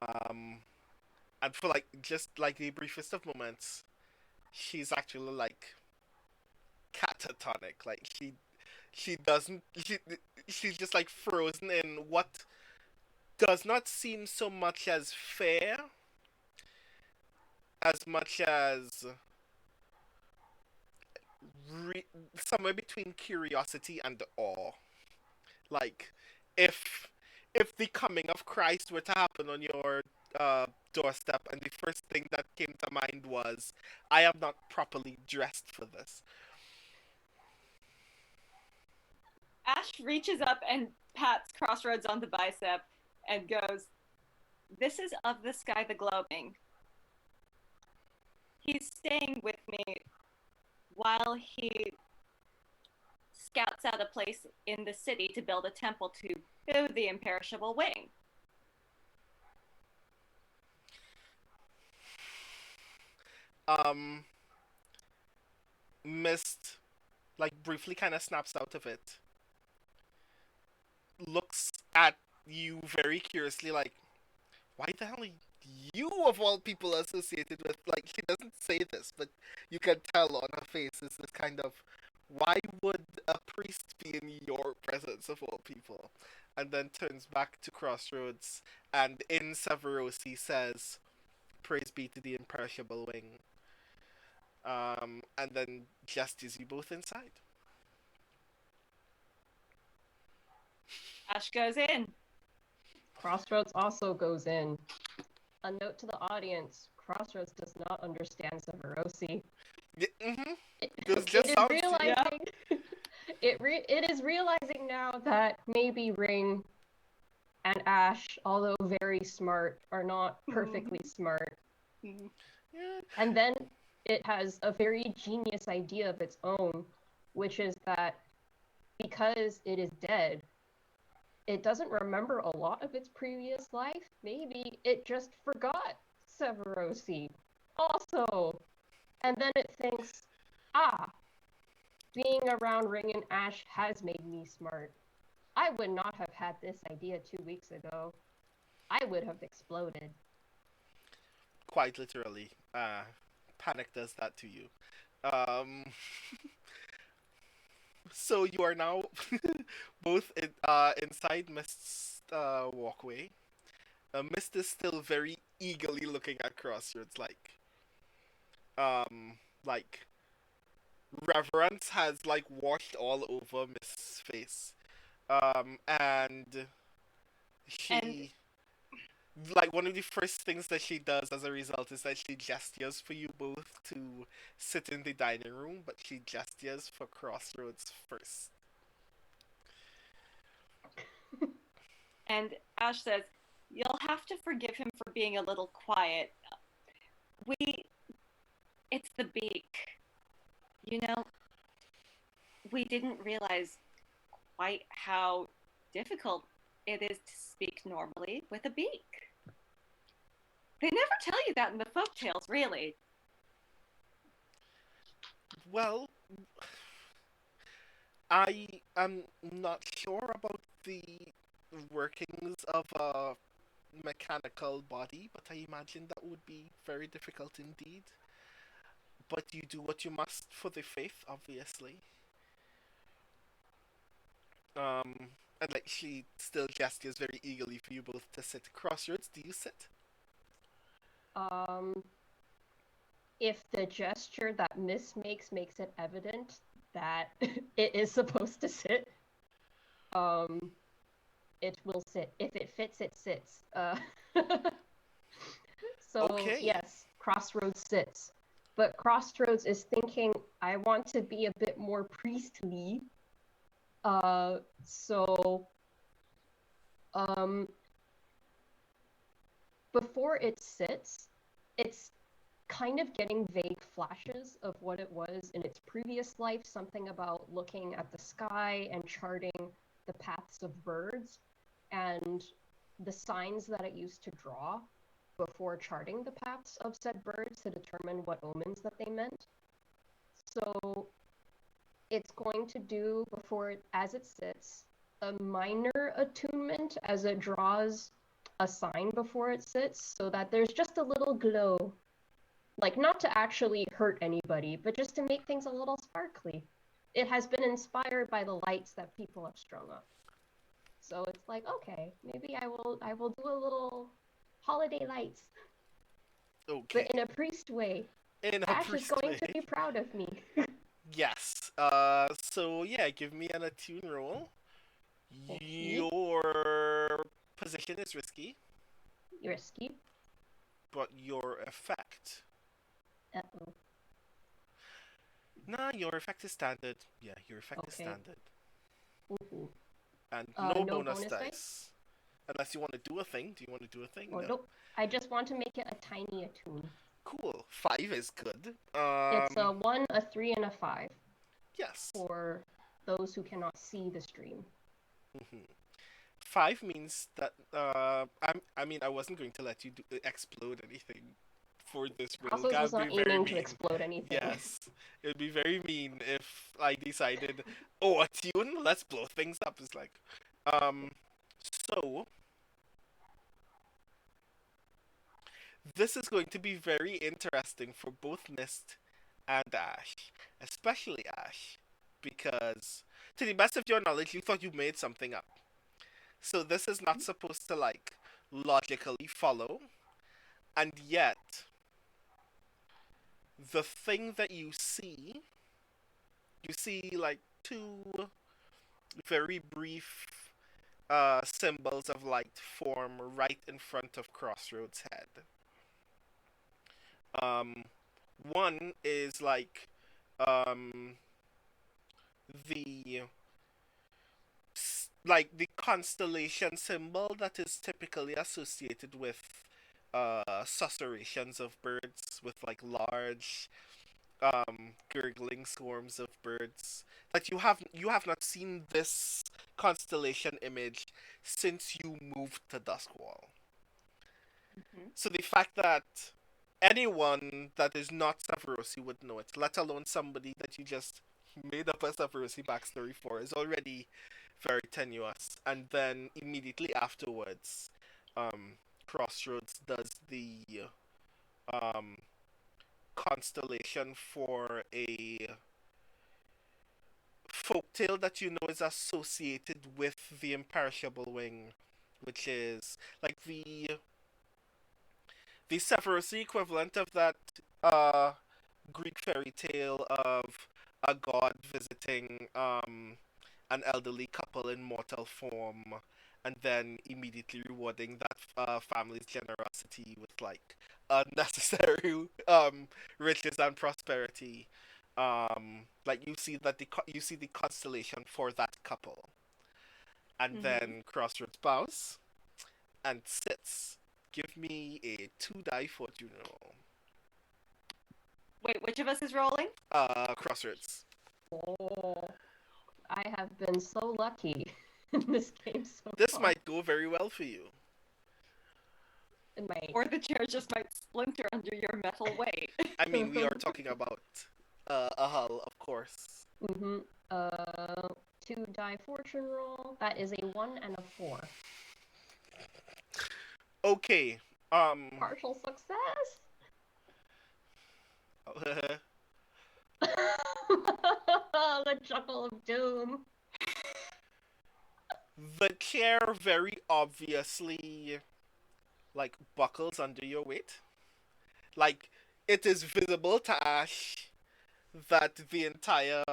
Um, and for like just like the briefest of moments, she's actually like catatonic. Like she doesn't she's just like frozen in what does not seem so much as fear as much as somewhere between curiosity and awe. Like if if the coming of Christ were to happen on your doorstep and the first thing that came to mind was I am not properly dressed for this. Ash reaches up and pats Crossroads on the bicep and goes, "This is of the sky the gloaming. He's staying with me while he scouts out a place in the city to build a temple to the imperishable wing." Um Mist like briefly kind of snaps out of it. Looks at you very curiously like why the hell are you of all people associated with like she doesn't say this but you can tell on her face is this kind of why would a priest be in your presence of all people and then turns back to Crossroads and in Severosi says praise be to the imperishable wing and then gestures you both inside. Ash goes in. Crossroads also goes in. A note to the audience, Crossroads does not understand Severosi. Mm-hmm. It Just is sounds realizing it is realizing now that maybe Ring and Ash, although very smart, are not perfectly smart. Mhm. Yeah. And then it has a very genius idea of its own, which is that because it is dead, it doesn't remember a lot of its previous life. Maybe it just forgot Severosi also. And then it thinks, ah, being around Ring and Ash has made me smart. I would not have had this idea 2 weeks ago. I would have exploded. Quite literally. Panic does that to you. Um, so you are now both inside Mist's walkway. Mist is still very eagerly looking at Crossroads, um, like reverence has like washed all over Mist's face. And And she like one of the first things that she does as a result is that she gestures for you both to sit in the dining room, but she gestures for Crossroads first. and Ash says, "You'll have to forgive him for being a little quiet. We it's the beak. You know, we didn't realize quite how difficult it is to speak normally with a beak. They never tell you that in the folk tales, really." Well, I am not sure about the workings of a mechanical body, but I imagine that would be very difficult indeed. But you do what you must for the faith, obviously. And like she still gestures very eagerly for you both to sit. Crossroads, do you sit? Um, if the gesture that Miss makes it evident that it is supposed to sit, um, it will sit. If it fits, it sits. So Okay. yes, Crossroads sits. But Crossroads is thinking, I want to be a bit more priestly. So um, before it sits, it's kind of getting vague flashes of what it was in its previous life, something about looking at the sky and charting the paths of birds and the signs that it used to draw before charting the paths of said birds to determine what omens that they meant. So it's going to do before it, as it sits, a minor attunement as it draws a sign before it sits so that there's just a little glow. Like, not to actually hurt anybody, but just to make things a little sparkly. It has been inspired by the lights that people have strung up. So it's like, okay, maybe I will do a little holiday lights, but Okay. in a priest way. In a Ash is priest going way. to be proud of me. Yes. So yeah, give me an attune roll. Okay, Your position is risky, risky. but your effect. Uh-oh. Nah, your effect is standard. Yeah, your effect is Okay. standard. Ooh. And no No bonus bonus dice? dice. Unless you want to do a thing. Do you want to do a thing? Oh, No. nope. I just want to make it a tiny attune. Cool. 5 is good. It's a 1, a 3, and a 5 Yes. for those who cannot see the stream. 5 means that I mean I wasn't going to let you explode anything for this roll. Crossroads That was would be not very aiming to mean. explode anything. Yes, it would be very mean if I decided, oh, a tune, let's blow things up. It's like, um, so this is going to be very interesting for both Mist and Ash, especially Ash, because to the best of your knowledge, you thought you made something up. So this is not supposed to like logically follow, and yet the thing that you see like two very brief symbols of light form right in front of Crossroads' head. Um, one is um, the like the constellation symbol that is typically associated with susurrations of birds with like large gurgling swarms of birds. Like you have not seen this constellation image since you moved to Duskwall. Mhm. So the fact that anyone that is not Safarosi would know it, let alone somebody that you just made up a Safarosi backstory for, is already very tenuous. And then immediately afterwards, Crossroads does the um, constellation for a folktale that you know is associated with the imperishable wing, which is like the Sephiroth equivalent of that uh Greek fairy tale of a god visiting an elderly couple in mortal form and then immediately rewarding that family's generosity with like unnecessary riches and prosperity. Like you see that you see the constellation for that couple, and Mhm. then Crossroads bows and sits. Give me a 2 die fortune roll. Wait, which of us is rolling? Crossroads. Oh, I have been so lucky in this game so This far. might go very well for you. It might. Or the chair just might splinter under your metal weight. I mean, we are talking about a hull, of course. Mm-hmm. 2 die fortune roll. That is a 1 and a 4. Okay. Partial success. The chuckle of doom. The chair very obviously like buckles under your weight. Like it is visible to Ash that the entire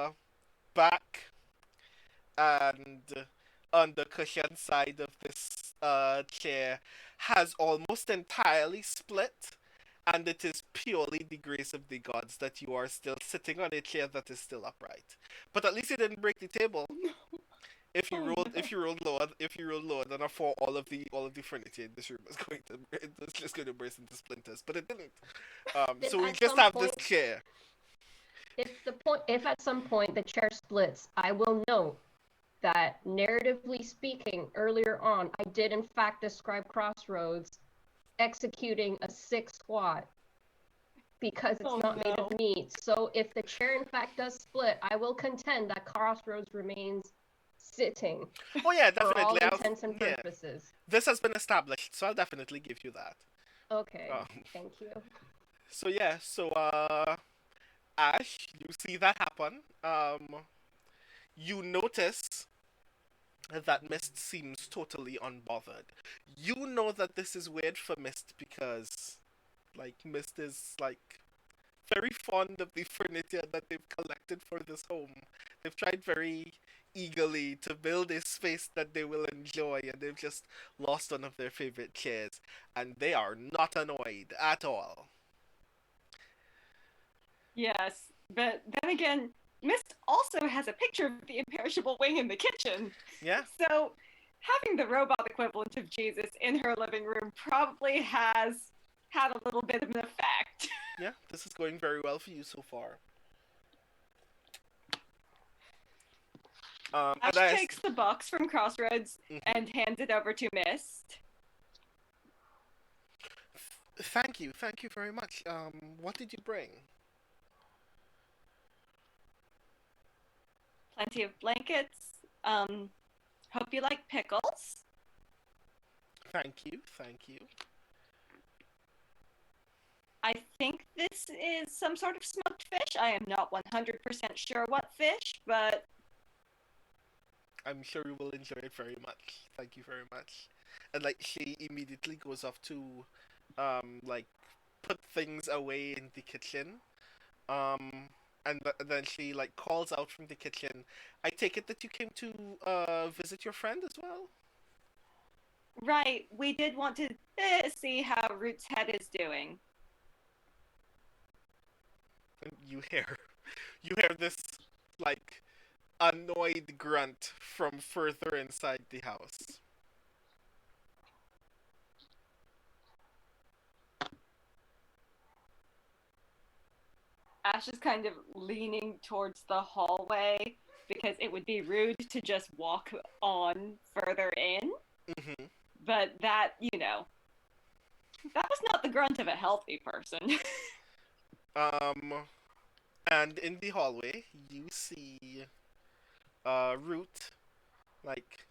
back and under cushion side of this chair has almost entirely split, and it is purely the grace of the gods that you are still sitting on a chair that is still upright. But at least you didn't break the table. If you rolled lower than a 4, all of the furniture in this room is going to it's just going to burst into splinters. But it didn't. If So we at just some have this point, chair. if at some point the chair splits, I will note that narratively speaking, earlier on, I did in fact describe Crossroads executing a 6 squat because it's Oh, not made no. of meat. So if the chair in fact does split, I will contend that Crossroads remains sitting Oh yeah, for all definitely. intents and Yeah, purposes. this has been established, so I'll definitely give you that. Okay, Um, thank you. so yeah, so Ash, you see that happen. You notice that Mist seems totally unbothered. You know that this is weird for Mist because, like, Mist is like very fond of the furniture that they've collected for this home. They've tried very eagerly to build a space that they will enjoy, and they've just lost one of their favorite chairs, and they are not annoyed at all. Yes, but then again, Mist also has a picture of the imperishable wing in the kitchen. Yeah, So having the robot equivalent of Jesus in her living room probably has had a little bit of an effect. yeah, this is going very well for you so far. Ash And takes the box from Crossroads Mhm. and hands it over to Mist. Thank you very much. What did you bring? Plenty of blankets. Hope you like pickles. Thank you. I think this is some sort of smoked fish. I am not 100% sure what fish, but I'm sure you will enjoy it very much. Thank you very much. And like she immediately goes off to like put things away in the kitchen. Um and then she like calls out from the kitchen. I take it that you came to visit your friend as well? right, we did want to see how Root's head is doing. And you hear this like annoyed grunt from further inside the house. Ash is kind of leaning towards the hallway because it would be rude to just walk on further in. Hmm. But that, that was not the grunt of a healthy person. Um, and in the hallway, you see Root, like,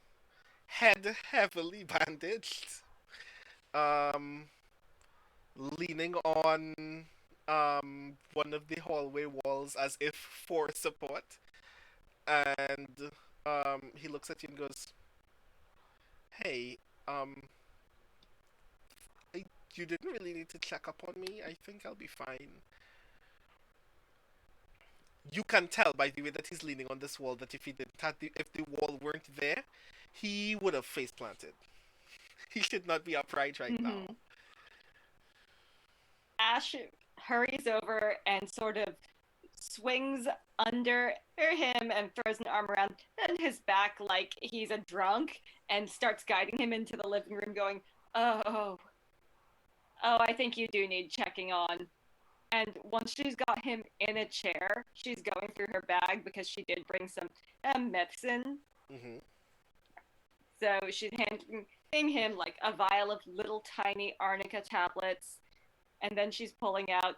head heavily bandaged, um, leaning on one of the hallway walls as if for support. And he looks at you and goes, "Hey, um, you didn't really need to check up on me. I think I'll be fine." You can tell by the way that he's leaning on this wall that if the wall weren't there, he would have face planted. He should not be upright right now. Ash hurries over and sort of swings under him and throws an arm around his back like he's a drunk and starts guiding him into the living room, going, "Oh, I think you do need checking on." And once she's got him in a chair, she's going through her bag because she did bring some medicine. Hmm. So she's handing him like a vial of little tiny arnica tablets, and then she's pulling out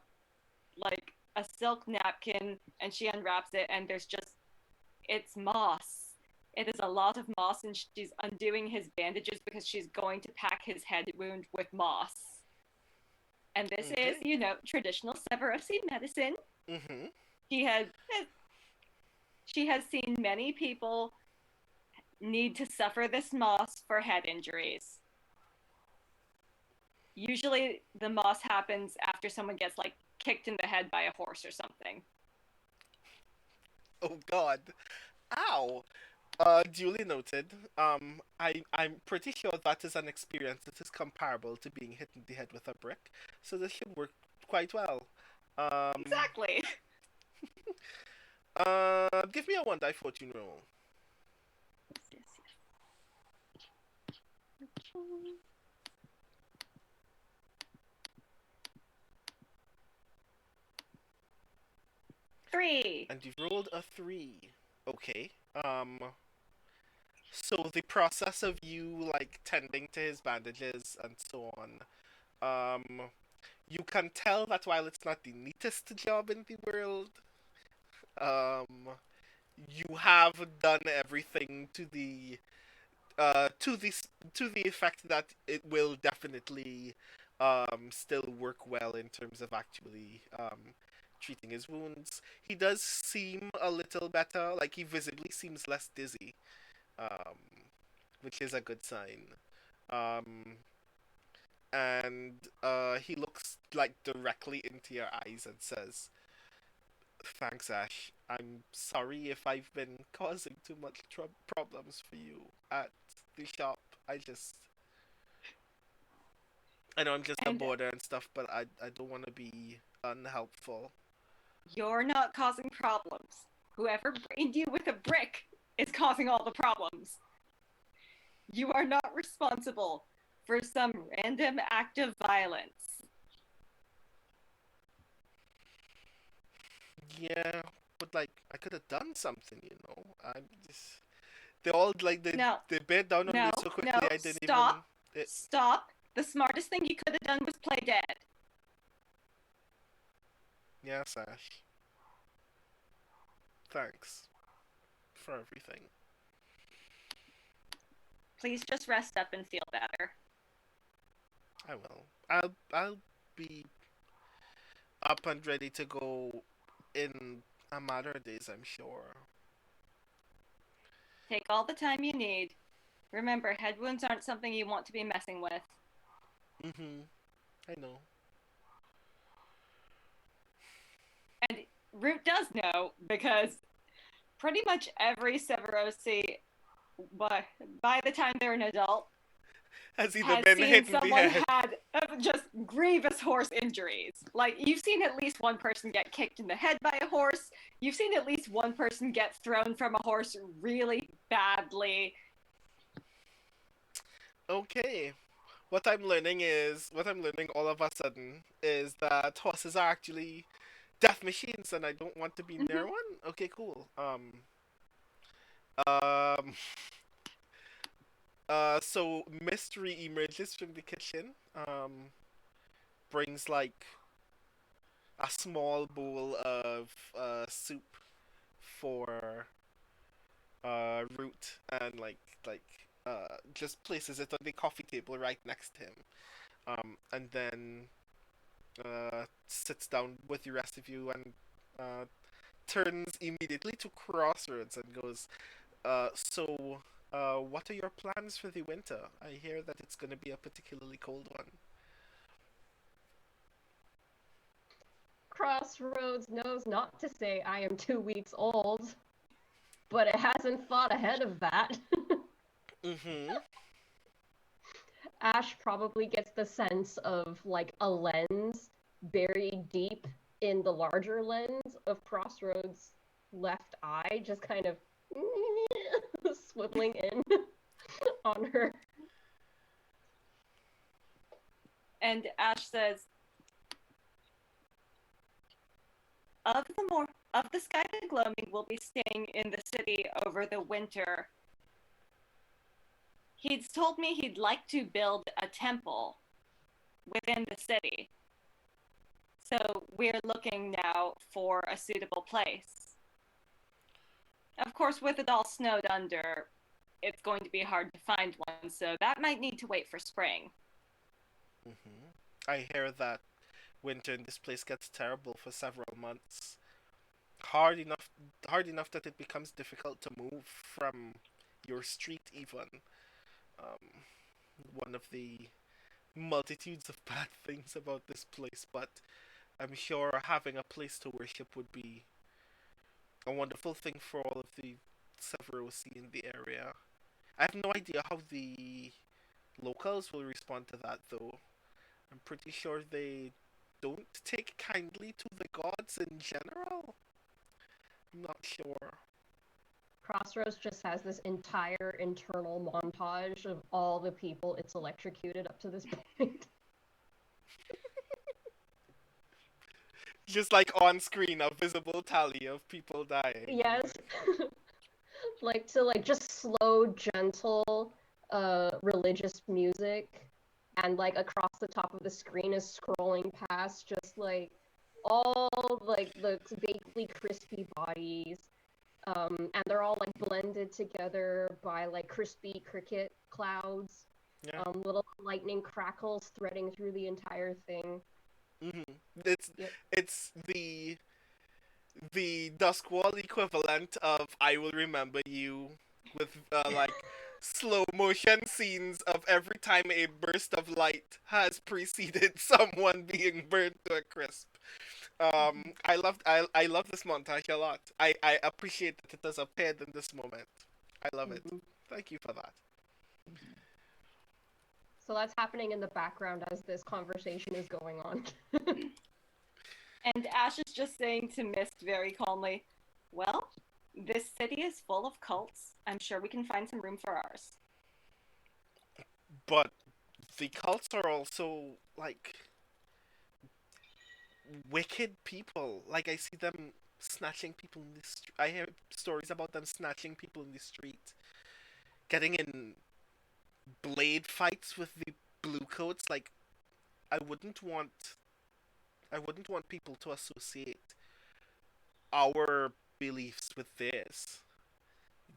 like a silk napkin and she unwraps it, and it's moss. It is a lot of moss, and she's undoing his bandages because she's going to pack his head wound with moss. And this is, Okay. traditional Severosi medicine. Hmm. She has seen many people need to suffer this moss for head injuries. Usually the moss happens after someone gets like kicked in the head by a horse or something. Oh God. Ow. Duly noted. I'm pretty sure that is an experience that is comparable to being hit in the head with a brick, so this should work quite well. Um, Exactly. Give me a 1 die fortune roll. Yes. 3. And you've rolled a 3. Okay. So the process of you like tending to his bandages and so on, you can tell that while it's not the neatest job in the world, um, you have done everything to the to the effect that it will definitely still work well in terms of actually treating his wounds. He does seem a little better, like he visibly seems less dizzy, um, which is a good sign. Um, and he looks like directly into your eyes and says, "Thanks, Ash. I'm sorry if I've been causing too much problems for you at the shop. I know I'm just a And boarder and stuff, but I don't want to be unhelpful." you're not causing problems. Whoever brained you with a brick is causing all the problems. You are not responsible for some random act of violence. Yeah, but like I could have done something, you know. I'm just they all like No, they bear down on me no, so no, quickly I didn't even. stop, stop. The smartest thing you could have done was play dead. Yes, Ash. Thanks for everything. Please just rest up and feel better. I will. I'll be up and ready to go in a matter of days, I'm sure. Take all the time you need. Remember, head wounds aren't something you want to be messing with. Mhm. I know. And Root does know because pretty much every Severosi, by the time they're an adult, Has either has been seen hit in the someone head. had just grievous horse injuries. Like, you've seen at least one person get kicked in the head by a horse. You've seen at least one person get thrown from a horse really badly. Okay. What I'm learning all of a sudden is that horses are actually death machines, and I don't want to be near Mhm. one. Okay, cool. Um, so mystery emerges from the kitchen. Brings like a small bowl of soup for Root, and just places it on the coffee table right next to him. And then sits down with the rest of you and uh, turns immediately to Crossroads and goes, what are your plans for the winter? I hear that it's going to be a particularly cold one. Crossroads knows not to say I am 2 weeks old, but it hasn't thought ahead of that. Mm-hmm. Ash probably gets the sense of like a lens buried deep in the larger lens of Crossroads' left eye, just kind of swiveling in on her. And Ash says, of the Sky Gloaming will be staying in the city over the winter. He's told me he'd like to build a temple within the city. So we're looking now for a suitable place. Of course, with it all snowed under, it's going to be hard to find one, so that might need to wait for spring. Mm-hmm. I hear that winter in this place gets terrible for several months. Hard enough, hard enough that it becomes difficult to move from your street even. Um, One of the multitudes of bad things about this place, but I'm sure having a place to worship would be a wonderful thing for all of the Severosi in the area. I have no idea how the locals will respond to that, though. I'm pretty sure they don't take kindly to the gods in general. I'm not sure. Crossroads just has this entire internal montage of all the people it's electrocuted up to this point. Just like on screen, a visible tally of people dying. Yes. Like to like just slow, gentle, religious music, and like across the top of the screen is scrolling past just like all like the vaguely crispy bodies, and they're all like blended together by like crispy cricket clouds, Yeah. little lightning crackles threading through the entire thing. Hmm. It's Yep. it's the Duskwall equivalent of "I Will Remember You," with slow motion scenes of every time a burst of light has preceded someone being burnt to a crisp. I love this montage a lot. I appreciate that it has appeared in this moment. I love it. Mhm. Thank you for that. So that's happening in the background as this conversation is going on. And Ash is just saying to Mist very calmly, well, this city is full of cults. I'm sure we can find some room for ours. But the cults are also like wicked people. Like I see them snatching people in the street. I hear stories about them snatching people in the street, getting in blade fights with the blue coats. Like I wouldn't want I wouldn't want people to associate our beliefs with this.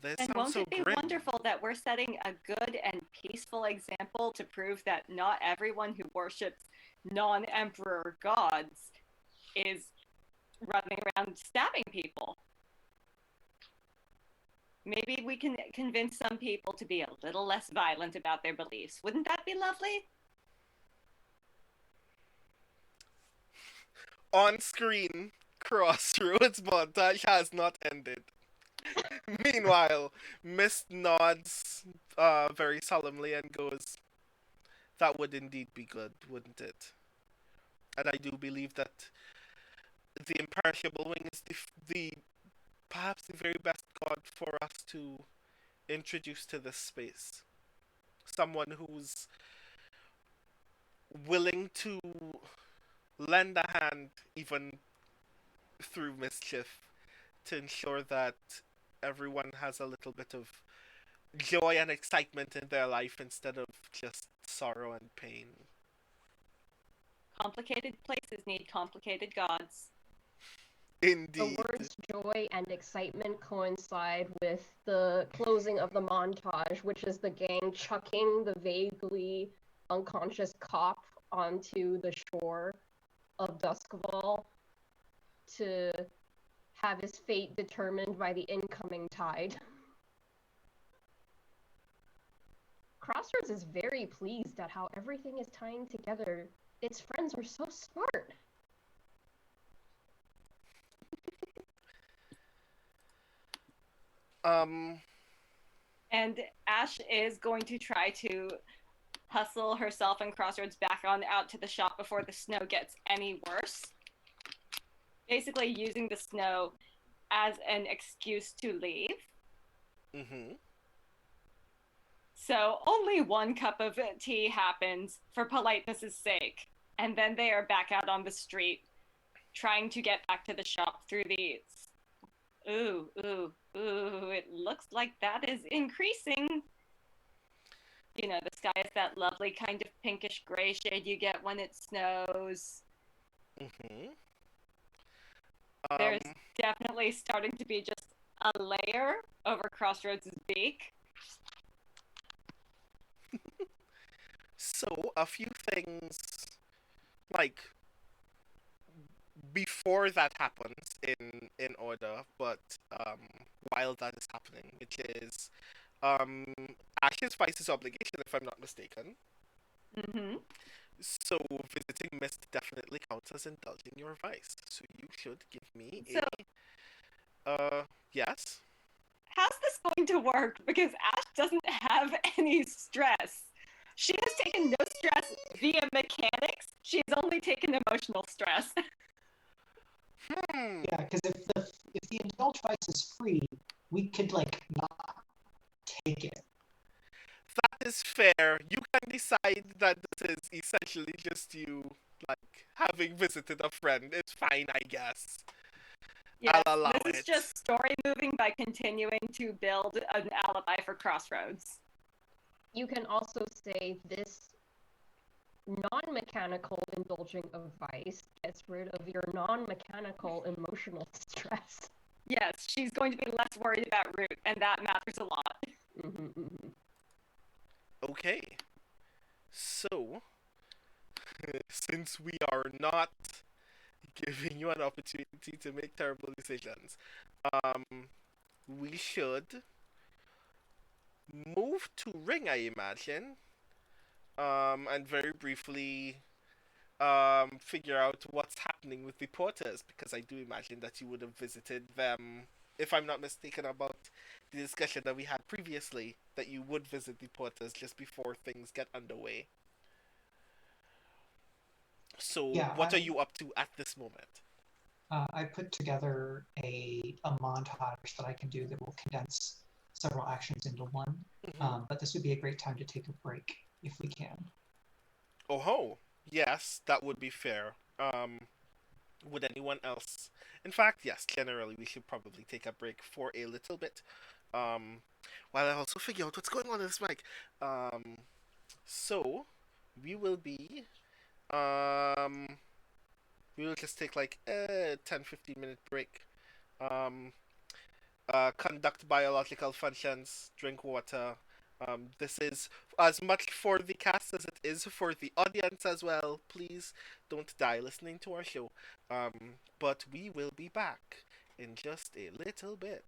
This And sounds won't so it be grim. wonderful that we're setting a good and peaceful example to prove that not everyone who worships non-emperor gods is running around stabbing people? Maybe we can convince some people to be a little less violent about their beliefs. Wouldn't that be lovely? On screen, Crossroads montage has not ended. Meanwhile, Mist nods very solemnly and goes, That would indeed be good, wouldn't it? And I do believe that the imperishable wing is the perhaps the very best god for us to introduce to this space. Someone who's willing to lend a hand even through mischief to ensure that everyone has a little bit of joy and excitement in their life instead of just sorrow and pain. Complicated places need complicated gods. The Indeed. words joy and excitement coincide with the closing of the montage, which is the gang chucking the vaguely unconscious cop onto the shore of Duskval to have his fate determined by the incoming tide. Crossroads is very pleased at how everything is tying together. Its friends are so smart. Um, And Ash is going to try to hustle herself and Crossroads back on out to the shop before the snow gets any worse. Basically using the snow as an excuse to leave. mhm. So only one cup of tea happens for politeness' sake. And then they are back out on the street trying to get back to the shop through the ooh, ooh, ooh, it looks like that is increasing. You know, the sky is that lovely kind of pinkish gray shade you get when it snows. Mhm. There's definitely starting to be just a layer over Crossroads' beak. So a few things like before that happens in order, but while that is happening, which is um Ash's Spice's obligation, if I'm not mistaken. Mm-hmm. So visiting Mist definitely counts as indulging your vice. So you should give me So yes. how's this going to work? Because Ash doesn't have any stress. She has taken no stress via mechanics. She's only taken emotional stress. Hmm. Yeah, because if the indulge vice is free, we could like not take it. That is fair. You can decide that this is essentially just you like having visited a friend. It's fine, I guess. Yes, I'll allow this is it. just story moving by continuing to build an alibi for Crossroads. You can also say this non-mechanical indulging of vice gets rid of your non-mechanical emotional stress. Yes, she's going to be less worried about Root, and that matters a lot. Okay. So, since we are not giving you an opportunity to make terrible decisions, um, we should move to Ring, I imagine, and very briefly figure out what's happening with the porters, because I do imagine that you would have visited them, if I'm not mistaken about the discussion that we had previously, that you would visit the porters just before things get underway. So, Yeah, what are you up to at this moment? I put together a montage that I can do that will condense several actions into one. Mhm. But this would be a great time to take a break if we can. Oh ho, yes, that would be fair. Would anyone else? In fact, yes. Generally, we should probably take a break for a little bit. Um, while I also figure out what's going on in this mic. So we will be um, we will just take like a 10-15 minute break. Um, conduct biological functions, drink water. This is as much for the cast as it is for the audience as well. Please don't die listening to our show. But we will be back in just a little bit.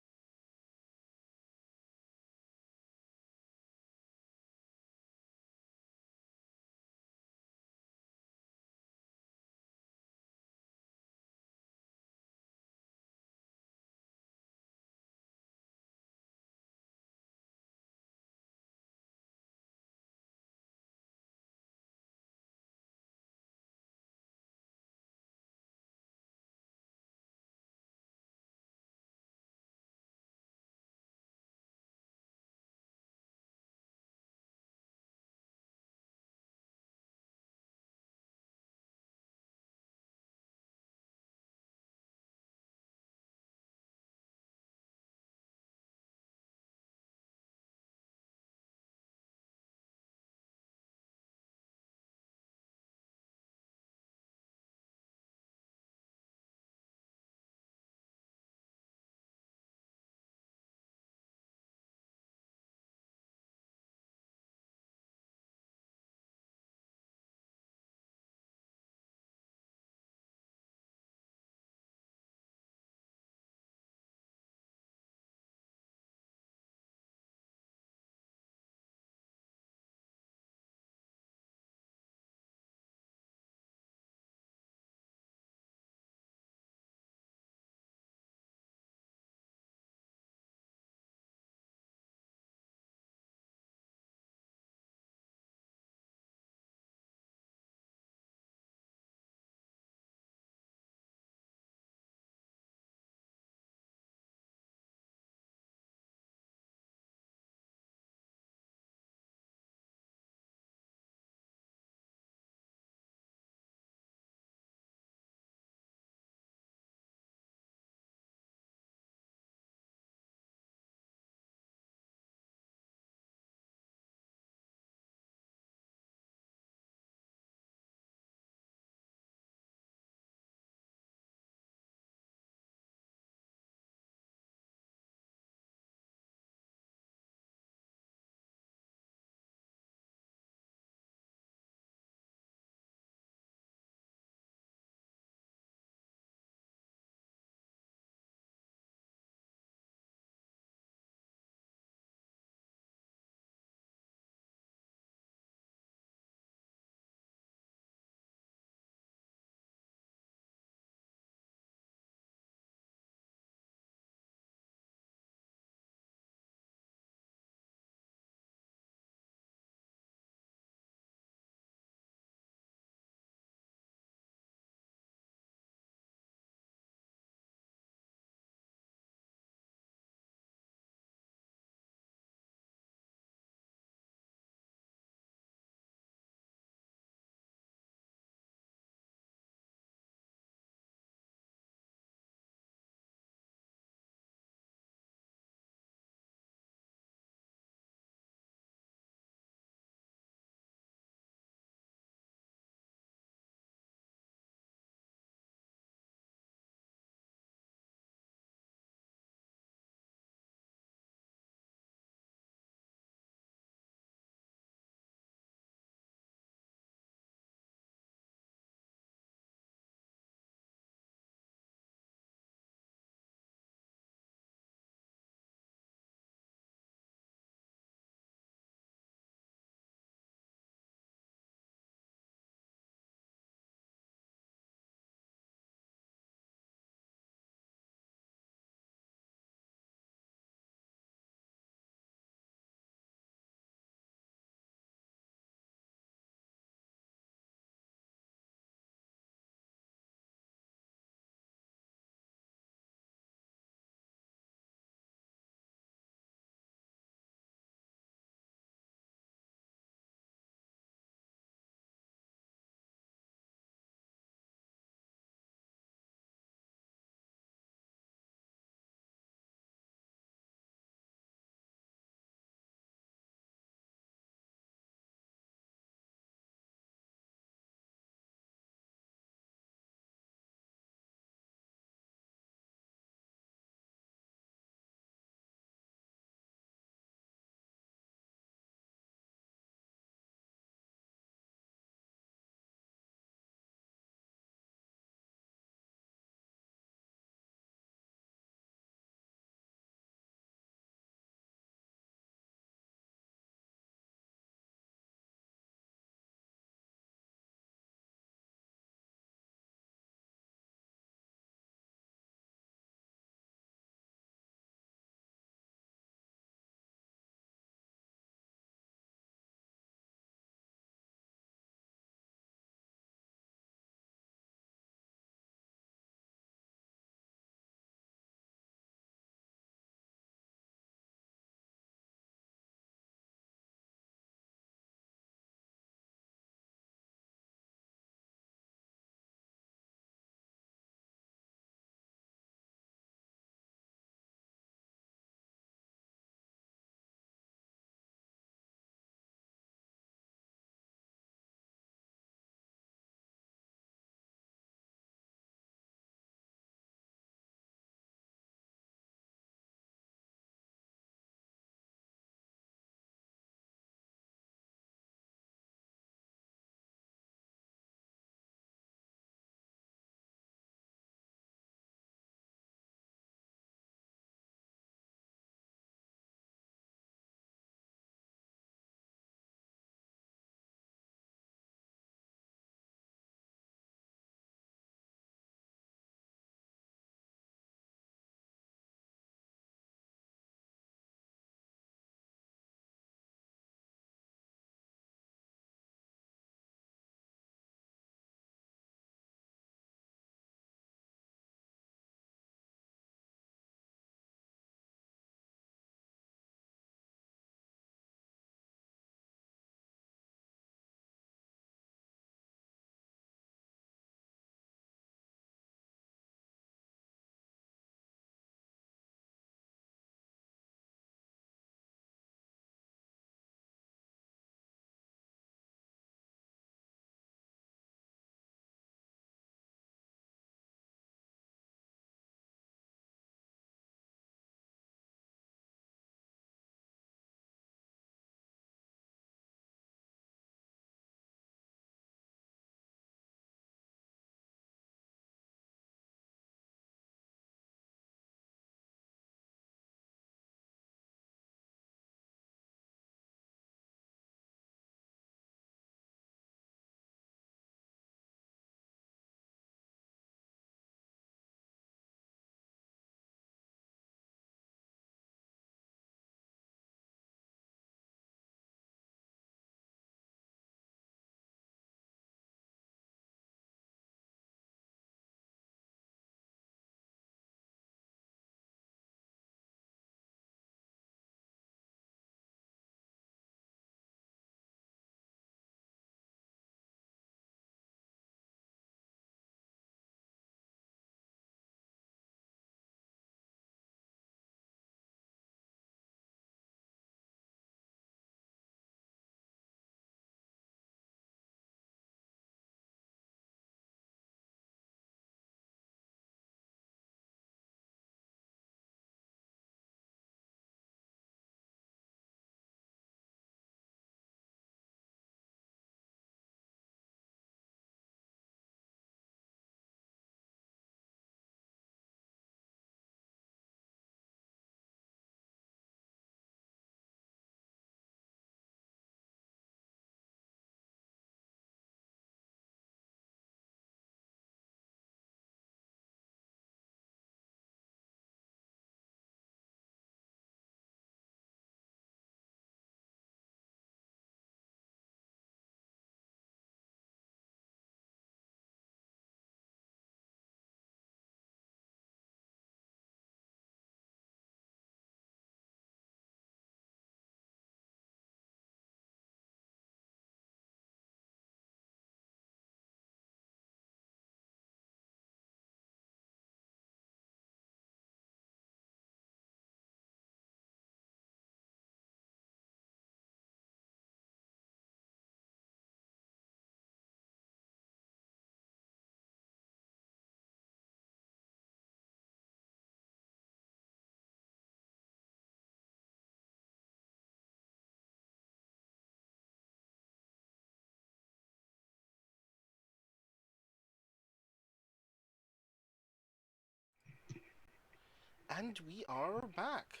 And we are back.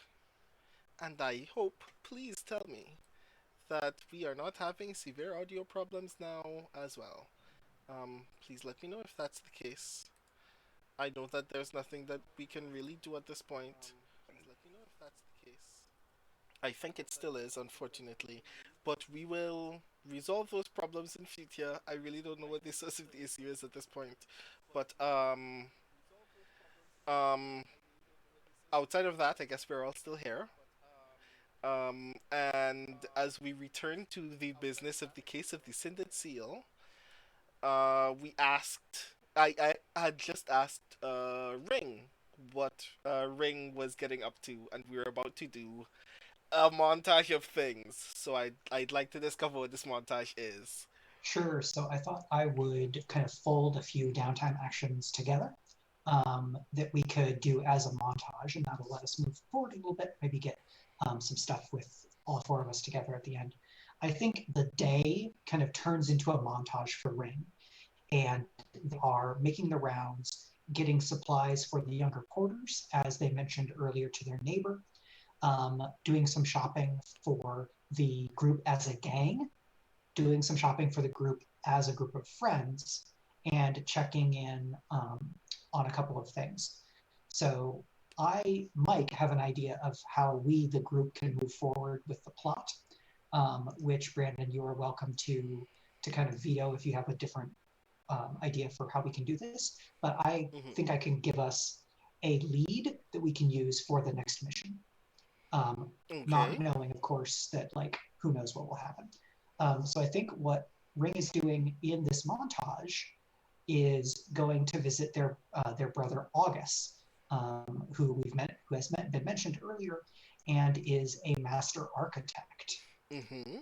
And I hope, please tell me, that we are not having severe audio problems now as well. Please let me know if that's the case. I know that there's nothing that we can really do at this point. Please let me know if that's the case. I think it still is, unfortunately. But we will resolve those problems in future. I really don't know what the source of the issue is at this point. But um outside of that, I guess we're all still here. And as we return to the business of the case of the Cindered Seal, we asked. I had just asked Ring what Ring was getting up to, and we were about to do a montage of things. So I'd like to discover what this montage is. Sure. So I thought I would kind of fold a few downtime actions together that we could do as a montage, and that'll let us move forward a little bit, maybe get some stuff with all four of us together at the end. I think the day kind of turns into a montage for Ring, and they are making the rounds, getting supplies for the younger porters, as they mentioned earlier, to their neighbor, doing some shopping for the group as a gang, doing some shopping for the group as a group of friends, and checking in on a couple of things. So I might have an idea of how we, the group, can move forward with the plot, which Brandon, you are welcome to kind of veto if you have a different idea for how we can do this. But I think I can give us a lead that we can use for the next mission. Not Okay. knowing, of course, that like who knows what will happen. So I think what Ring is doing in this montage is going to visit their brother August, who has been mentioned earlier, and is a master architect. Mm-hmm.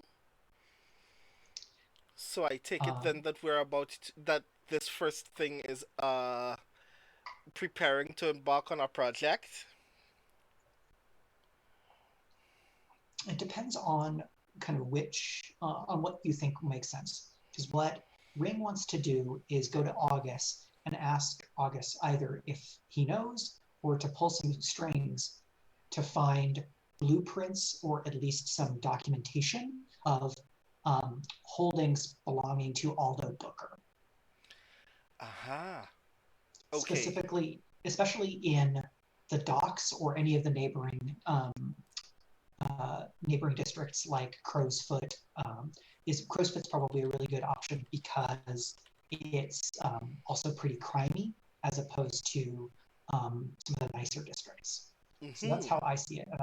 So I take it then Um, that that this first thing is preparing to embark on a project. it depends on kind of which on what you think makes sense. Because what Ring wants to do is go to August and ask August either if he knows or to pull some strings to find blueprints or at least some documentation of holdings belonging to Aldo Booker, Aha. Okay. specifically, especially in the docks or any of the neighboring districts like Crowsfoot. Crowsfoot's probably a really good option because it's also pretty crimey as opposed to some of the nicer districts. So that's Mm-hmm. how I see it, and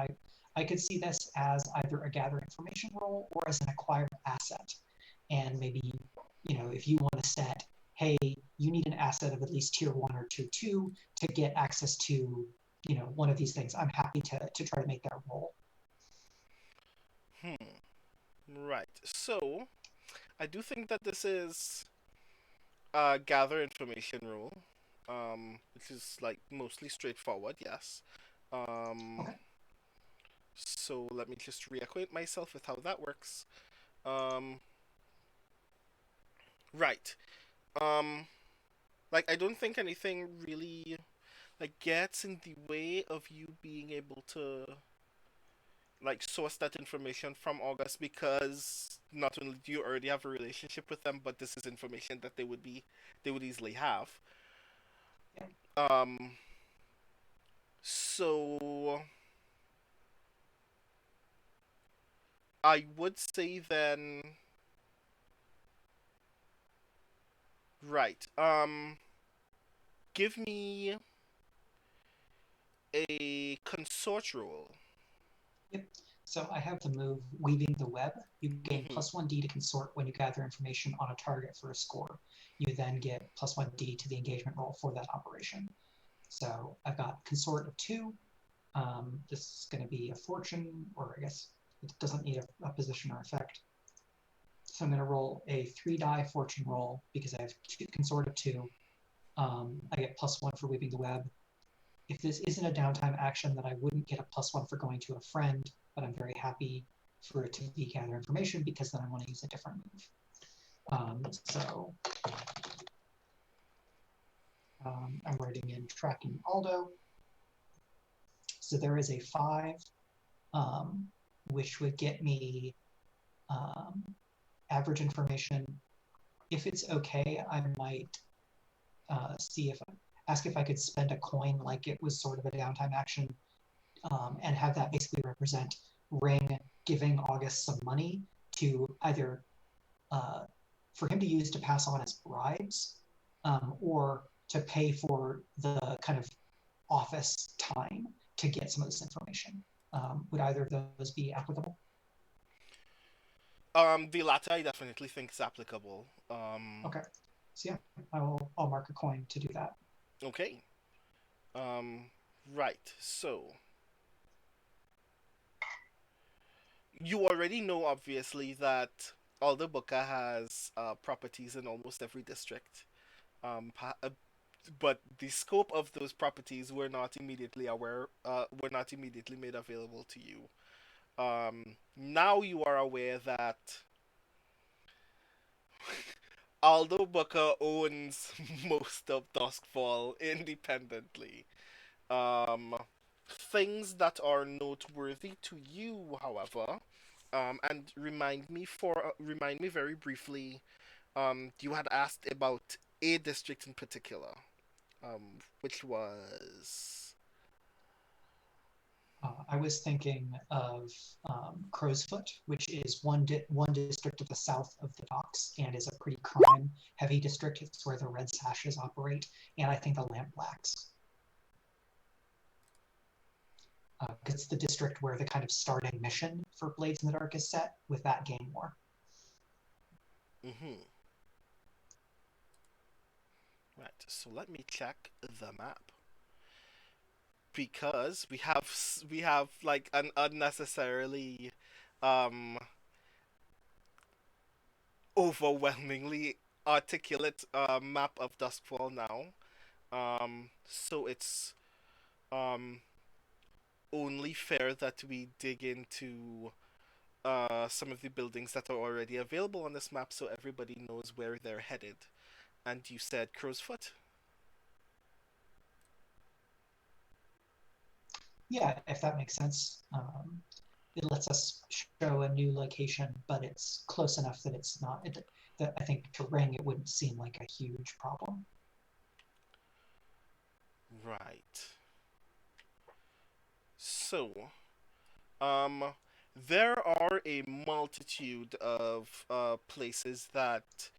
I could see this as either a gather information role or as an acquired asset. And maybe, if you want to set, hey, you need an asset of at least tier 1 or tier 2 to get access to, one of these things. I'm happy to try to make that role. Hmm. Right. So I do think that this is a gather information rule, which is like mostly straightforward. Yes. Um. Okay. So let me just reacquaint myself with how that works. Um. Right. Um. Like I don't think anything really like gets in the way of you being able to like source that information from August, because not only do you already have a relationship with them, but this is information that they would easily have. Yeah. Um so I would say then, right. Give me a consort rule. Yep. So I have the move Weaving the Web. You gain Mhm. +1d to consort when you gather information on a target for a score. You then get +1d to the engagement roll for that operation. So I've got consort of 2. This is going to be a fortune, or I guess it doesn't need a position or effect. So I'm going to roll a 3-die fortune roll because I have consort of 2. I get +1 for Weaving the Web. If this isn't a downtime action, then I wouldn't get a +1 for going to a friend, but I'm very happy for it to be gather information because then I want to use a different move. So I'm writing in tracking Aldo. So there is a 5, which would get me average information. If it's okay, I might ask if I could spend a coin like it was sort of a downtime action, and have that basically represent Ring giving August some money to either for him to use to pass on as bribes, or to pay for the kind of office time to get some of this information. Would either of those be applicable? The latter I definitely think is applicable. Okay. So yeah, I'll mark a coin to do that. Okay. Right. So you already know, obviously, that Alder Booker has properties in almost every district. But the scope of those properties were not immediately aware. Were not immediately made available to you. Now you are aware that Aldo Booker owns most of Duskfall independently. Um, Things that are noteworthy to you, however, and remind me very briefly. You had asked about a district in particular, which was I was thinking of Crowsfoot, which is one district to the south of the docks and is a pretty crime-heavy district. It's where the Red Sashes operate, and I think the Lamp Blacks. It's the district where the kind of starting mission for Blades in the Dark is set, with that game more. mm-hmm. Right. So let me check the map because we have like an unnecessarily um overwhelmingly articulate map of Duskfall now. So it's um, only fair that we dig into some of the buildings that are already available on this map so everybody knows where they're headed. And you said Crowsfoot? Yeah, if that makes sense. It lets us show a new location, but it's close enough that it's not. That I think to Ring it wouldn't seem like a huge problem. Right. So, um, there are a multitude of places that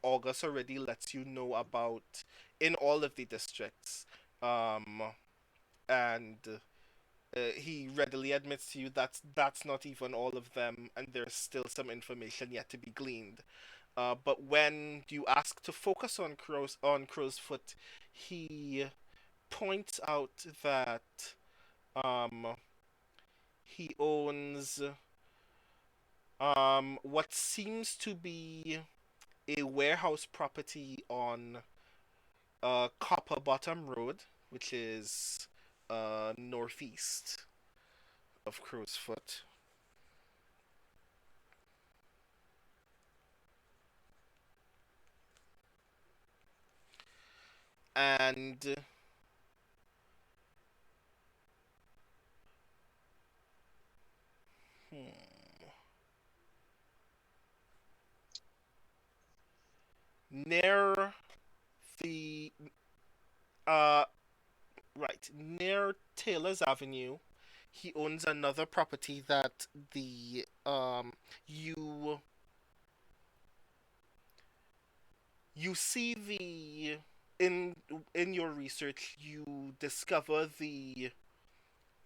August already lets you know about in all of the districts. Um, and he readily admits to you that that's not even all of them, and there's still some information yet to be gleaned. But when you ask to focus on Crowsfoot, he points out that um, he owns what seems to be a warehouse property on Copper Bottom Road, which is northeast of Crowsfoot. And hmm, near the uh near Taylor's Avenue, he owns another property that the you see the in in your research you discover the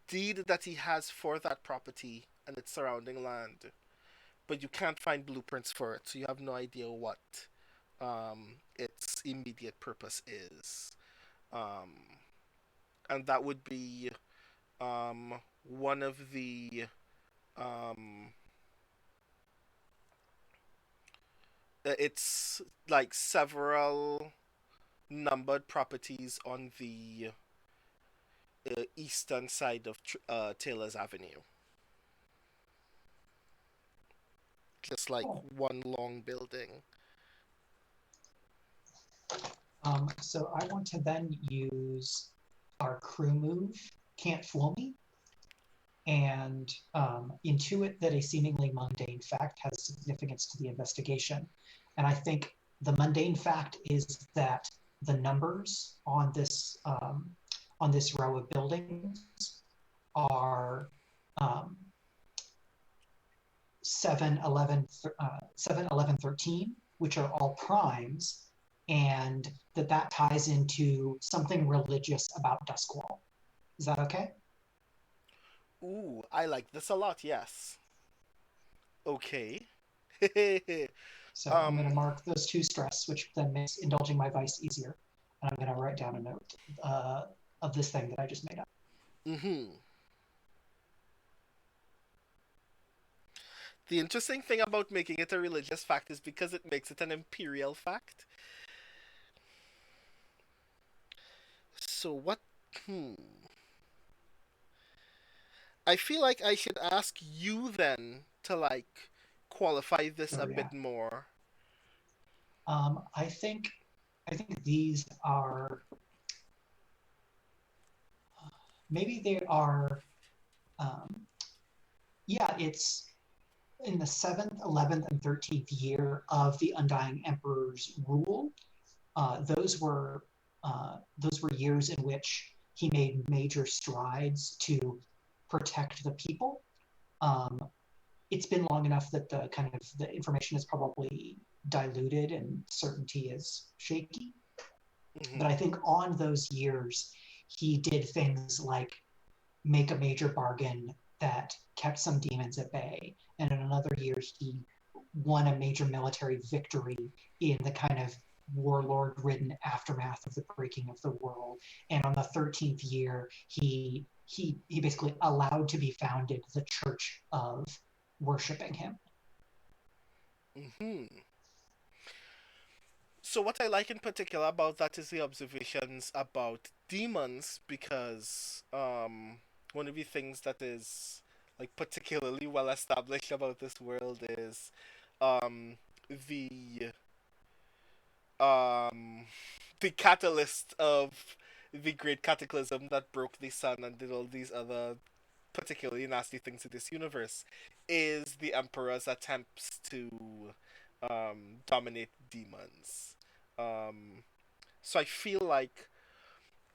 deed that he has for that property and its surrounding land, but you can't find blueprints for it, so you have no idea what its immediate purpose is. Um, and that would be one of the um, it's like several numbered properties on the eastern side of Taylor's Avenue. Just like Cool. one long building. So I want to then use our crew move can't fool me, and intuit that a seemingly mundane fact has significance to the investigation. And I think the mundane fact is that the numbers on this row of buildings are 7, 11, 7, 11, 13, which are all primes, and that ties into something religious about Duskwall. Is that okay? Ooh, I like this a lot. Yes. Okay. So I'm going um. to mark those 2 stress, which then makes indulging my vice easier. And I'm going to write down a note of this thing that I just made up. Mhm. The interesting thing about making it a religious fact is because it makes it an imperial fact. So what? Hmm. I feel like I should ask you then to like qualify this a So yeah, bit more. I think these are maybe they are yeah, it's in the 7th, 11th, and 13th year of the Undying Emperor's rule. Those were years in which he made major strides to protect the people. Um, it's been long enough that the kind of the information is probably diluted and certainty is shaky. But Hmm. I think on those years, he did things like make a major bargain that kept some demons at bay. And in another year, he won a major military victory in the kind of warlord ridden aftermath of the breaking of the world. And on the 13th year, he basically allowed to be founded the church of worshiping him. Hmm. So what I like in particular about that is the observations about demons because one of the things that is like particularly well established about this world is um the um the catalyst of the great cataclysm that broke the sun and did all these other particularly nasty things to this universe is the Emperor's attempts to dominate demons. Um, so I feel like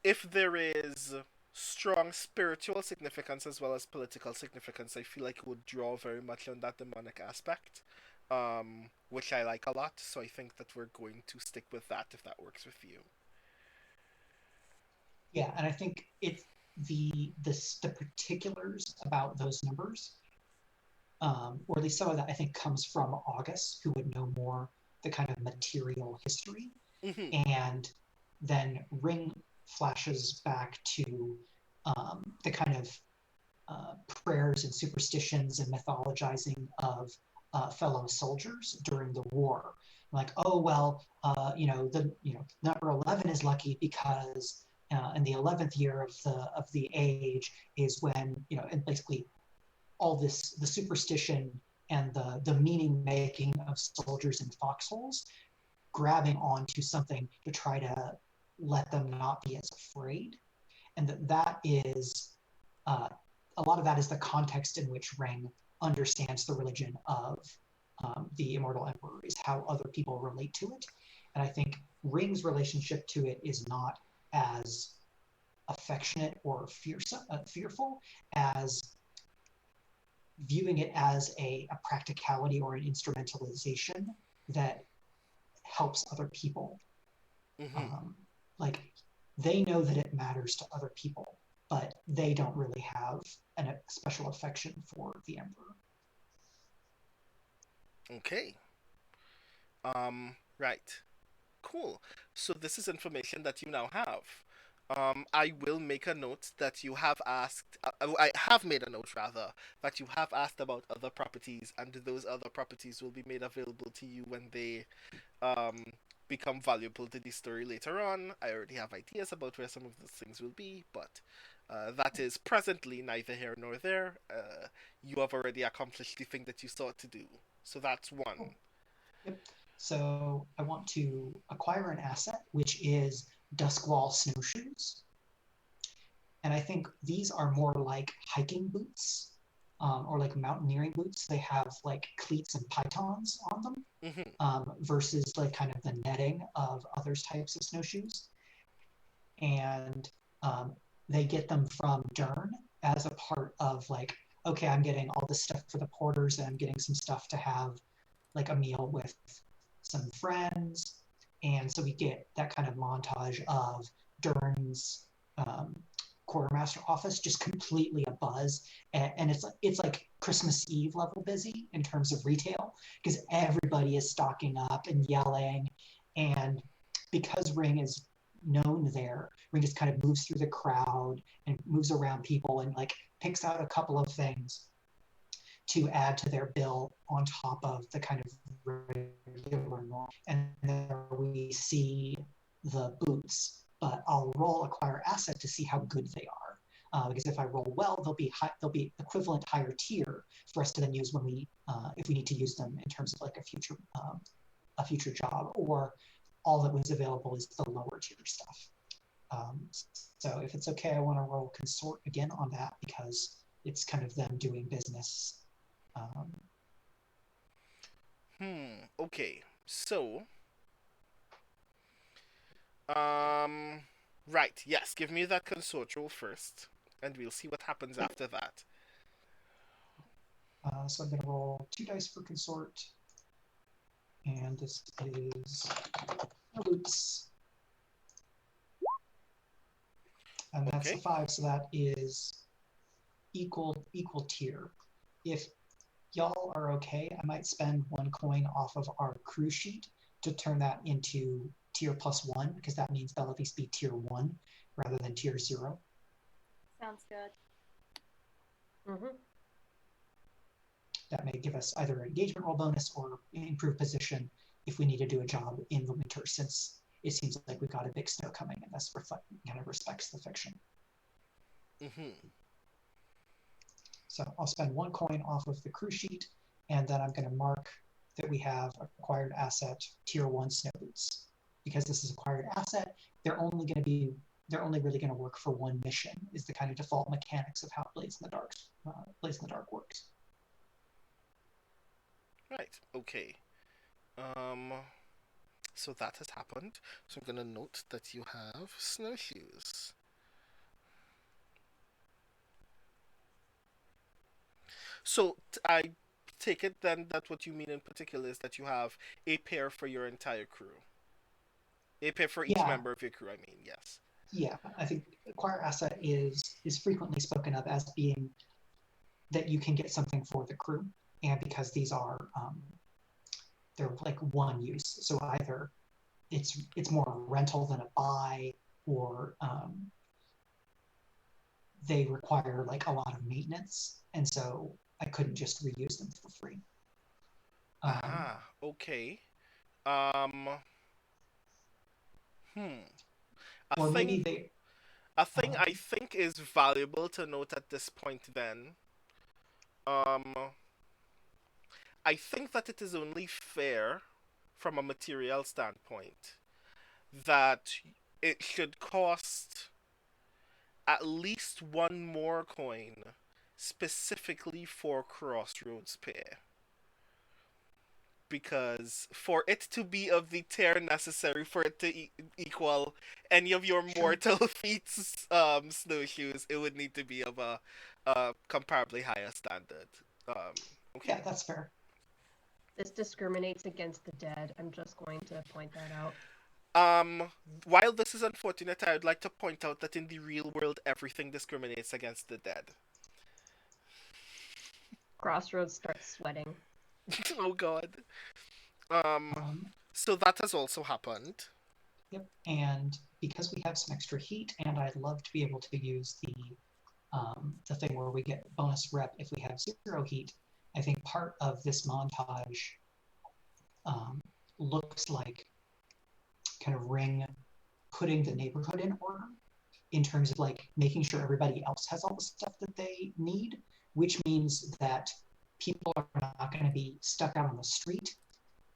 if there is strong spiritual significance as well as political significance, I feel like it would draw very much on that demonic aspect, which I like a lot. So I think that we're going to stick with that if that works with you. Yeah, and I think the particulars about those numbers, or at least some of that, I think comes from August, who would know more the kind of material history, Hmm. and then Ring flashes back to the kind of prayers and superstitions and mythologizing of fellow soldiers during the war. Like, oh well, number 11 is lucky because in the 11th year of the age is when and basically all this the superstition and the meaning making of soldiers in foxholes grabbing onto something to try to let them not be as afraid, and that is uh, a lot of that is the context in which Ring understands the religion of the Immortal Emperor, is how other people relate to it. And I think Ring's relationship to it is not as affectionate or fearful as viewing it as a practicality or an instrumentalization that helps other people. Hmm. Um, like they know that it matters to other people, but they don't really have a special affection for the Emperor. Okay. Right. Cool. So this is information that you now have. I will make a note that you have asked. I have made a note rather that you have asked about other properties, and those other properties will be made available to you when they um, become valuable to the story later on. I already have ideas about where some of those things will be, but that is presently neither here nor there. You have already accomplished the thing that you sought to do, so that's one. Cool. Yep. So I want to acquire an asset, which is Duskwall snowshoes. And I think these are more like hiking boots, or like mountaineering boots. They have like cleats and pythons on them, versus like kind of the netting of other types of snowshoes. And they get them from Dern as a part of like, okay, I'm getting all this stuff for the porters, and I'm getting some stuff to have like a meal with some friends. And so we get that kind of montage of Dern's quartermaster office just completely abuzz, and it's like Christmas Eve level busy in terms of retail, because everybody is stocking up and yelling. And because Ring is known there, Ring just kind of moves through the crowd and moves around people and like picks out a couple of things to add to their bill on top of the kind of regular norm. And there we see the boots, but I'll roll acquire asset to see how good they are. Because if I roll well, they'll be equivalent higher tier for us to then use when we, if we need to use them in terms of like a future job, or all that was available is the lower tier stuff. So if it's okay, I want to roll consort again on that, because it's kind of them doing business. Okay. So, right. Yes. Give me that consort roll first, and we'll see what happens after that. So I'm going to roll 2 dice for consort, and this is boots. And that's a 5, so that is equal tier. If y'all are okay, I might spend 1 coin off of our crew sheet to turn that into tier +1, because that means they'll at least be tier 1 rather than tier 0. Sounds good. That may give us either an engagement roll bonus or improved position if we need to do a job in the winter, since it seems like we've got a big snow coming, and this kind of respects the fiction. So I'll spend 1 coin off of the crew sheet, and then I'm going to mark that we have acquired asset tier 1 snow boots. Because this is acquired asset, they're only really going to work for 1 mission, is the kind of default mechanics of how Blades in the Dark works. Right. Okay. So that has happened. So I'm going to note that you have snowshoes. So I take it then that what you mean in particular is that you have a pair for your entire crew. A pair for each member of your crew, I mean, yes. Yeah, I think acquire asset is frequently spoken of as being that you can get something for the crew, and because these are they're like 1 use, so either it's more a rental than a buy, or they require like a lot of maintenance, and so I couldn't just reuse them for free. Okay. Or maybe they. A thing I think is valuable to note at this point then. I think that it is only fair, from a material standpoint, that it should cost at least 1 more coin specifically for Crossroads pair. Because for it to be of the tier necessary for it to equal any of your mortal feats snowshoes, it would need to be of a comparably higher standard. Okay. Yeah, that's fair. This discriminates against the dead. I'm just going to point that out. While this is unfortunate, I would like to point out that in the real world, everything discriminates against the dead. Crossroads starts sweating. Oh god. So that has also happened. Yep, and because we have some extra heat, and I'd love to be able to use the thing where we get bonus rep if we have 0 heat, I think part of this montage looks like kind of Ring putting the neighborhood in order in terms of like making sure everybody else has all the stuff that they need, which means that people are not going to be stuck out on the street.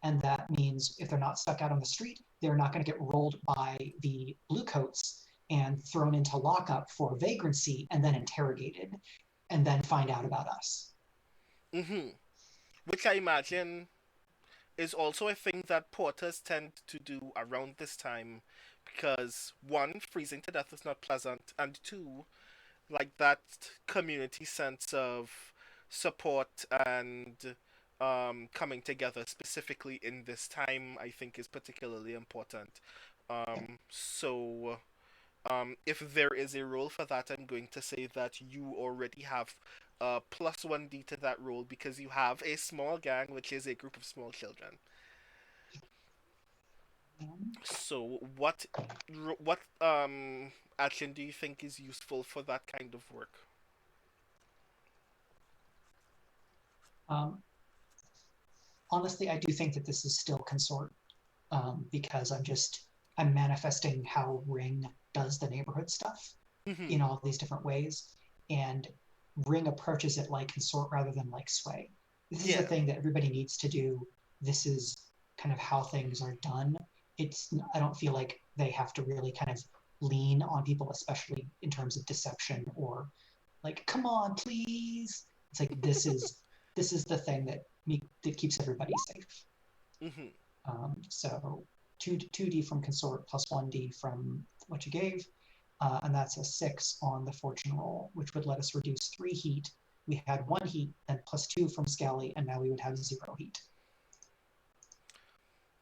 And that means if they're not stuck out on the street, they're not going to get rolled by the bluecoats and thrown into lockup for vagrancy and then interrogated and then find out about us. Mm-hmm. Which I imagine is also a thing that porters tend to do around this time because one, freezing to death is not pleasant, and two, like that community sense of support and coming together specifically in this time I think is particularly important. So if there is a role for that, I'm going to say that you already have plus 1d to that role because you have a small gang, which is a group of small children. So what action do you think is useful for that kind of work? Um, Honestly, I do think that this is still consort because I'm manifesting how Ring does the neighborhood stuff Hmm. in all these different ways, and Ring approaches it like consort rather than like sway. This is the Yeah. thing that everybody needs to do. This is kind of how things are done. I don't feel like they have to really kind of lean on people, especially in terms of deception or like, come on, please. It's like this is the thing that keeps everybody safe. Hmm. So 2D from consort plus 1D from what you gave, and that's a 6 on the fortune roll, which would let us reduce 3 heat. We had 1 heat, then plus 2 from Scally, and now we would have 0 heat.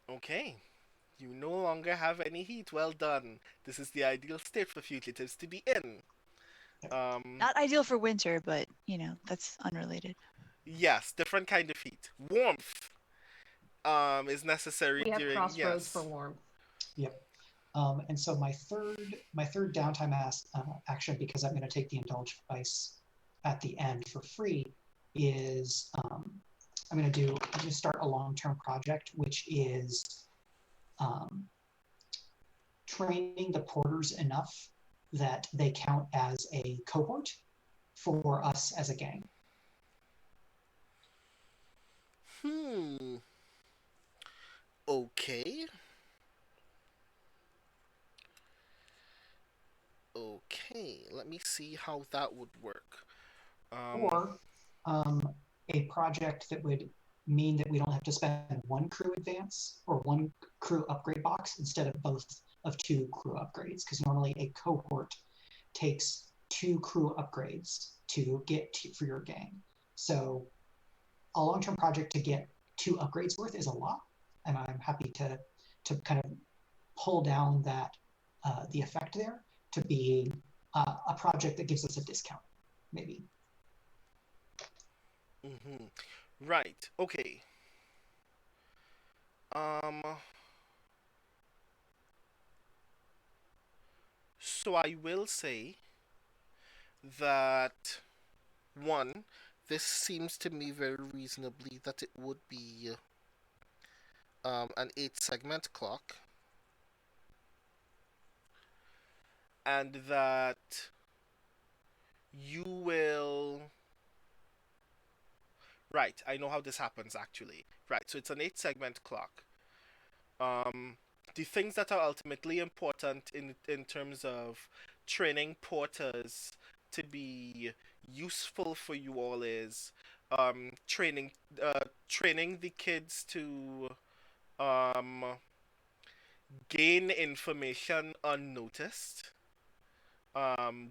Okay. You no longer have any heat. Well done. This is the ideal state for fugitives to be in. Yep. Um, Not ideal for winter, but that's unrelated. yes, different kind of heat. Warmth is necessary We have during crossroads for yes. warmth. Yep. And so my third downtime action, because I'm going to take the indulge device at the end for free, is I'm going to start a long-term project, which is um, training the porters enough that they count as a cohort for us as a gang. Hmm. Okay. Okay. Let me see how that would work. Um. Or a project that would mean that we don't have to spend one crew advance or one crew upgrade box instead of both of 2 crew upgrades, because normally a cohort takes 2 crew upgrades to get for your gang. So a long-term project to get 2 upgrades worth is a lot, and I'm happy to kind of pull down that the effect there to be a project that gives us a discount, maybe. Hmm. Right. Okay. Um. So I will say that one, this seems to me very reasonably that it would be an 8 segment clock, and that you will. Right, I know how this happens actually. Right, so it's an 8 segment clock. Um, the things that are ultimately important in terms of training porters to be useful for you all is training the kids to um, gain information unnoticed,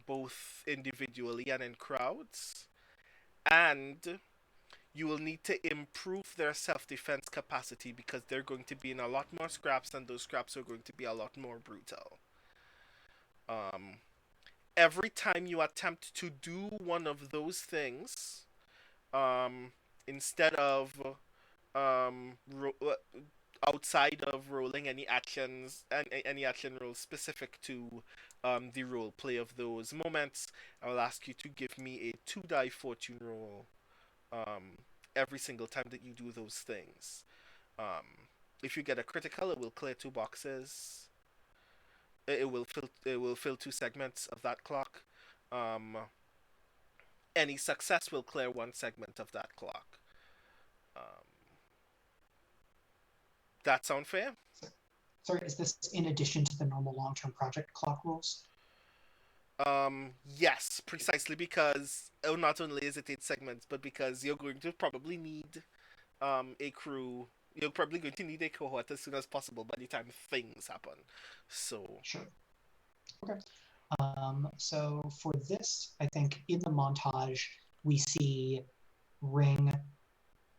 both individually and in crowds, and you will need to improve their self-defense capacity because they're going to be in a lot more scraps and those scraps are going to be a lot more brutal. Um, every time you attempt to do one of those things, um, instead of outside of rolling any actions and any action rolls specific to the role play of those moments, I will ask you to give me a 2 die fortune roll um, every single time that you do those things. Um, if you get a critical, it will clear 2 boxes. It will fill 2 segments of that clock. Um, any success will clear 1 segment of that clock. Um, that sound fair? Sorry, is this in addition to the normal long-term project clock rules? Yes, precisely because not only is it 8 segments, but because you're going to probably need a crew. You're probably going to need a cohort as soon as possible by the time things happen. So, Sure. Okay. So for this, I think in the montage, we see Ring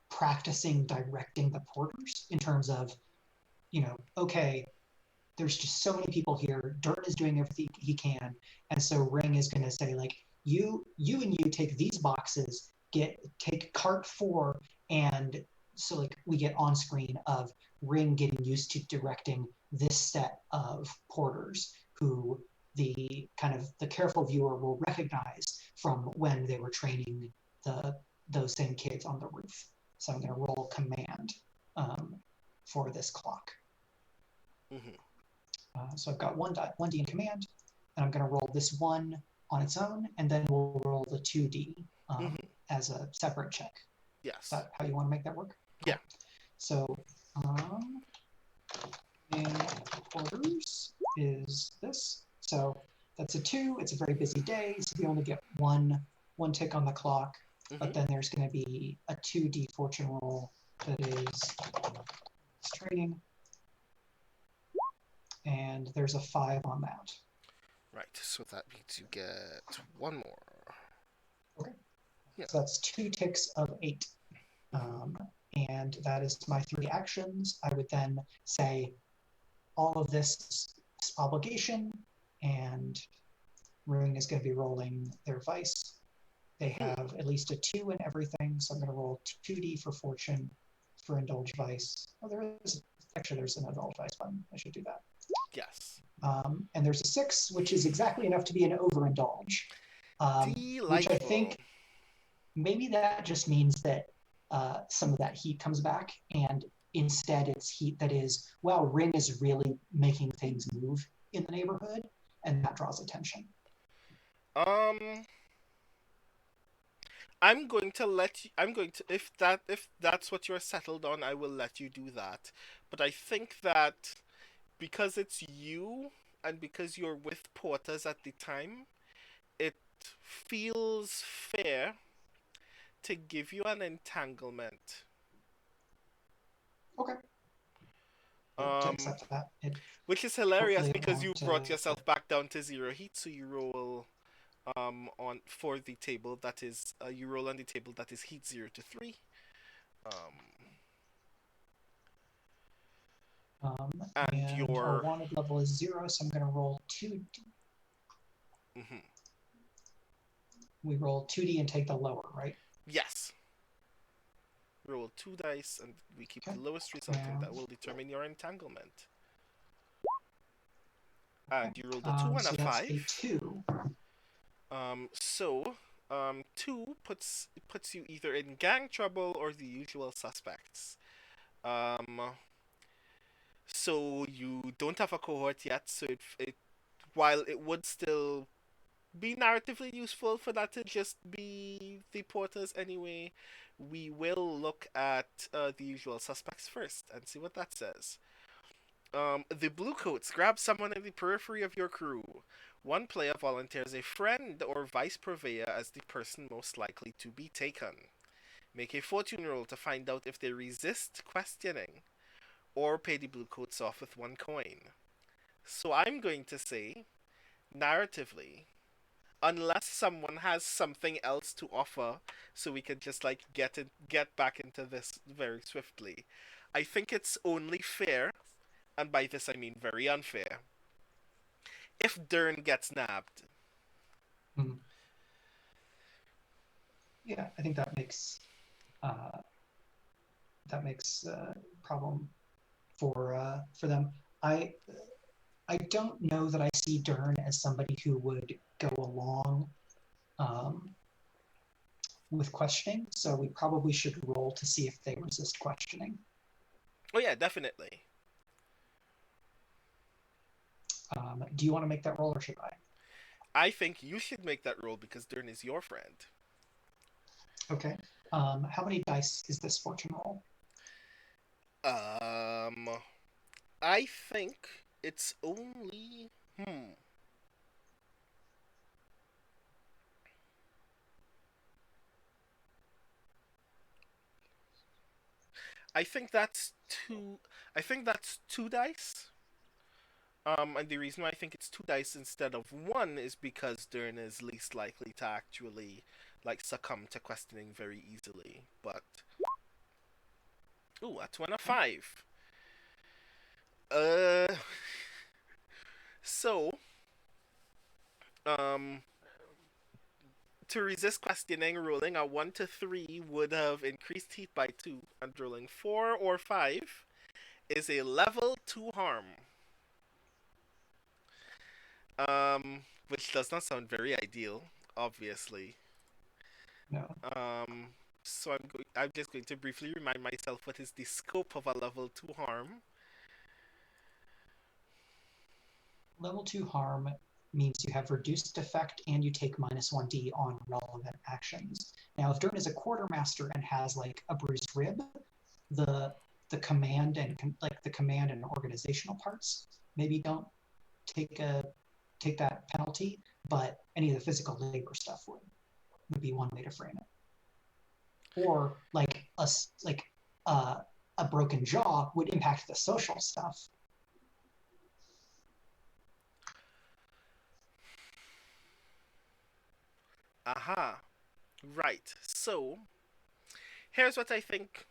practicing directing the porters in terms of, okay, there's just so many people here. Dern is doing everything he can, and so Ring is going to say like, you take these boxes, take cart 4, and so like we get on screen of Ring getting used to directing this set of porters who the careful viewer will recognize from when they were training those same kids on the roof. So I'm going to roll command for this clock. mhm. So I've got 1D in command, and I'm going to roll this 1 on its own, and then we'll roll the 2D Mhm. as a separate check. Is Yes. that how you want to make that work? Yeah. So in orders is this. So that's a 2. It's a very busy day, so we only get one tick on the clock, but Mhm. then there's going to be a 2D fortune roll that is trading, and there's a 5 on that. Right. So that means you get one more. Okay. Yeah. So that's 2 ticks of 8. And that is my 3 actions. I would then say all of this is obligation, and Ring is going to be rolling their vice. They have at least a 2 in everything, so I'm going to roll 2D for fortune for indulge vice. Oh, there's an indulge vice button. I should do that. Yes. And there's a 6, which is exactly enough to be an overindulge, which I Delightful. think maybe that just means that some of that heat comes back, and instead it's heat that is, wow, Ring is really making things move in the neighborhood, and that draws attention. Um, I'm going to if that's what you're settled on, I will let you do that. But I think that because it's you and because you're with Porters at the time, it feels fair to give you an entanglement. Okay. To Um, accept that. which is hilarious Hopefully it because you won't. brought yourself back down to 0 heat, so you roll on for the table that is you roll on the table that is heat 0 to 3. Um, and And our your wanted level is 0, so I'm going to roll 2. mhm. We roll 2D and take the lower, right? Yes. Roll 2 dice and we keep Okay. the lowest result, and that will determine your entanglement. And you rolled a 2 and a So that's a 5. 2. So 2 puts you either in gang trouble or the usual suspects. Um, so you don't have a cohort yet, so it while it would still be narratively useful for that to just be the porters anyway, we will look at the usual suspects first and see what that says. The Bluecoats grab someone in the periphery of your crew. One player volunteers a friend or vice purveyor as the person most likely to be taken. Make a fortune roll to find out if they resist questioning, or pay the Bluecoats off with 1 coin. So I'm going to say, narratively, unless someone has something else to offer, so we can just like get back into this very swiftly. I think it's only fair, and by this I mean very unfair, if Dern gets nabbed. Mm. Yeah, I think uh, that makes problem for them. I don't know that I see Dern as somebody who would go along um, with questioning, so we probably should roll to see if they resist questioning. Oh yeah, definitely. Do you want to make that roll, or should I? I think you should make that roll because Dern is your friend. Okay. How many dice is this fortune roll? Um, I think it's only I think that's two. I think that's two dice. And the reason why I think it's two dice instead of one is because Dern is least likely to actually like succumb to questioning very easily. But ooh, that's one of five. Uh, so um, to resist questioning, rolling a 1 to 3 would have increased heat by 2, and rolling 4 or 5 is a level 2 harm. Which does not sound very ideal, obviously. No. Um, so I'm just going to briefly remind myself what is the scope of a level 2 harm. Level 2 harm means you have reduced effect and you take -1d on relevant actions. Now, if Dern is a quartermaster and has like a bruised rib, the command and like the command and organizational parts maybe don't take that penalty, but any of the physical labor stuff would be one way to frame it. Or like a broken jaw would impact the social stuff. Aha. Right. So, here's what I think.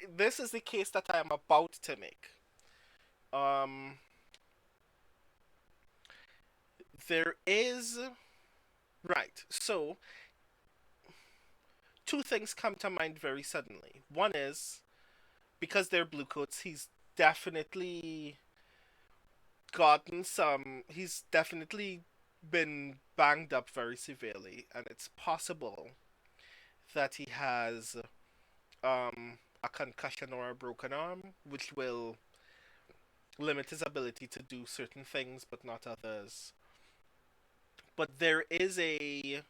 This is the case that I am about to make. Um, there is. Right. So, two things come to mind very suddenly. One is because they're bluecoats, he's definitely been banged up very severely, and it's possible that he has a concussion or a broken arm, which will limit his ability to do certain things but not others. But there is a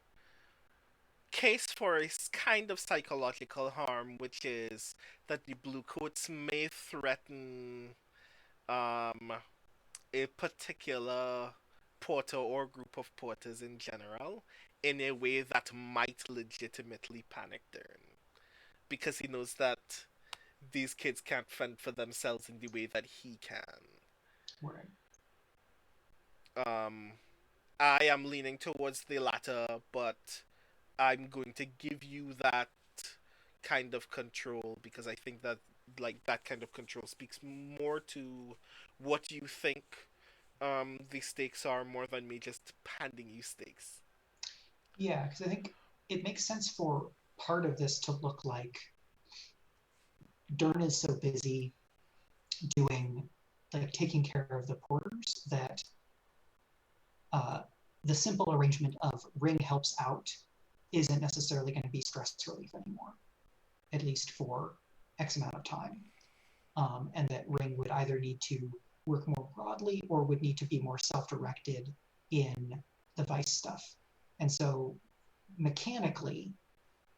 case for a kind of psychological harm, which is that the bluecoats may threaten um, a particular porter or group of porters in general in a way that might legitimately panic Dern. Because he knows that these kids can't fend for themselves in the way that he can. Right. Um, I am leaning towards the latter, but I'm going to give you that kind of control because I think that like that kind of control speaks more to what you think the stakes are more than me just handing you stakes. Yeah, because I think it makes sense for part of this to look like Dern is so busy doing, like taking care of the porters that the simple arrangement of Ring helps out isn't necessarily going to be stress relief anymore, at least for X amount of time. And that Ring would either need to work more broadly or would need to be more self-directed in the Vice stuff. And so mechanically,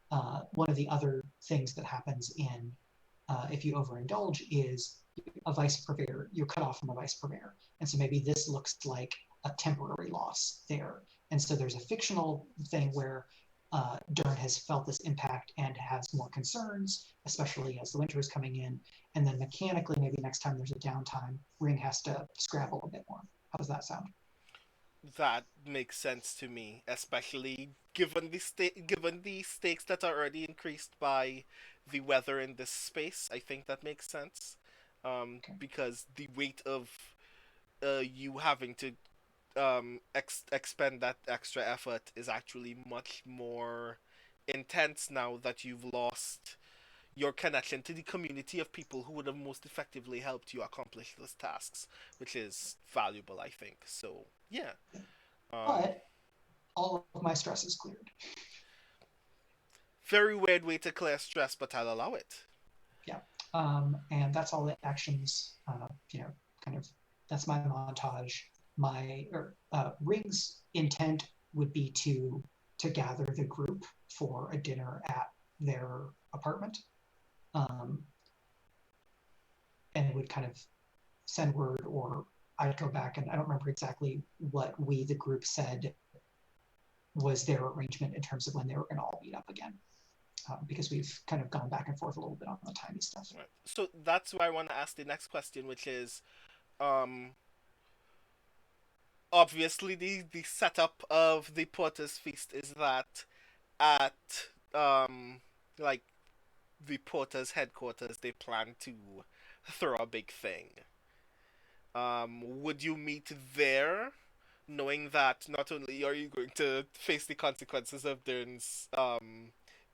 one of the other things that happens in if you overindulge is a vice purveyor, you're cut off from a vice purveyor. And so maybe this looks like a temporary loss there. And so there's a fictional thing where Dern has felt this impact and has more concerns, especially as the winter is coming in. And then mechanically, maybe next time there's a downtime, Ring has to scrabble a bit more. How does that sound? That makes sense to me, especially given the stakes that are already increased by the weather in this space. I think that makes sense, Okay. because the weight of you having to expend that extra effort is actually much more intense now that you've lost your connection to the community of people who would have most effectively helped you accomplish those tasks, which is valuable, I think. So yeah. Um, But all of my stress is cleared. Very weird way to clear stress, but I'll allow it. Yeah. And that's all the actions, kind of, that's my montage. Ring's intent would be to gather the group for a dinner at their apartment, and would kind of send word, or I'd go back and I don't remember exactly what we, the group, said was their arrangement in terms of when they were going to all meet up again. because we've kind of gone back and forth a little bit on the timey stuff. Right. So that's why I want to ask the next question, which is, um, obviously the setup of the Porter's Feast is that at like the Porter's headquarters they plan to throw a big thing. Would you meet there, knowing that not only are you going to face the consequences of Dern's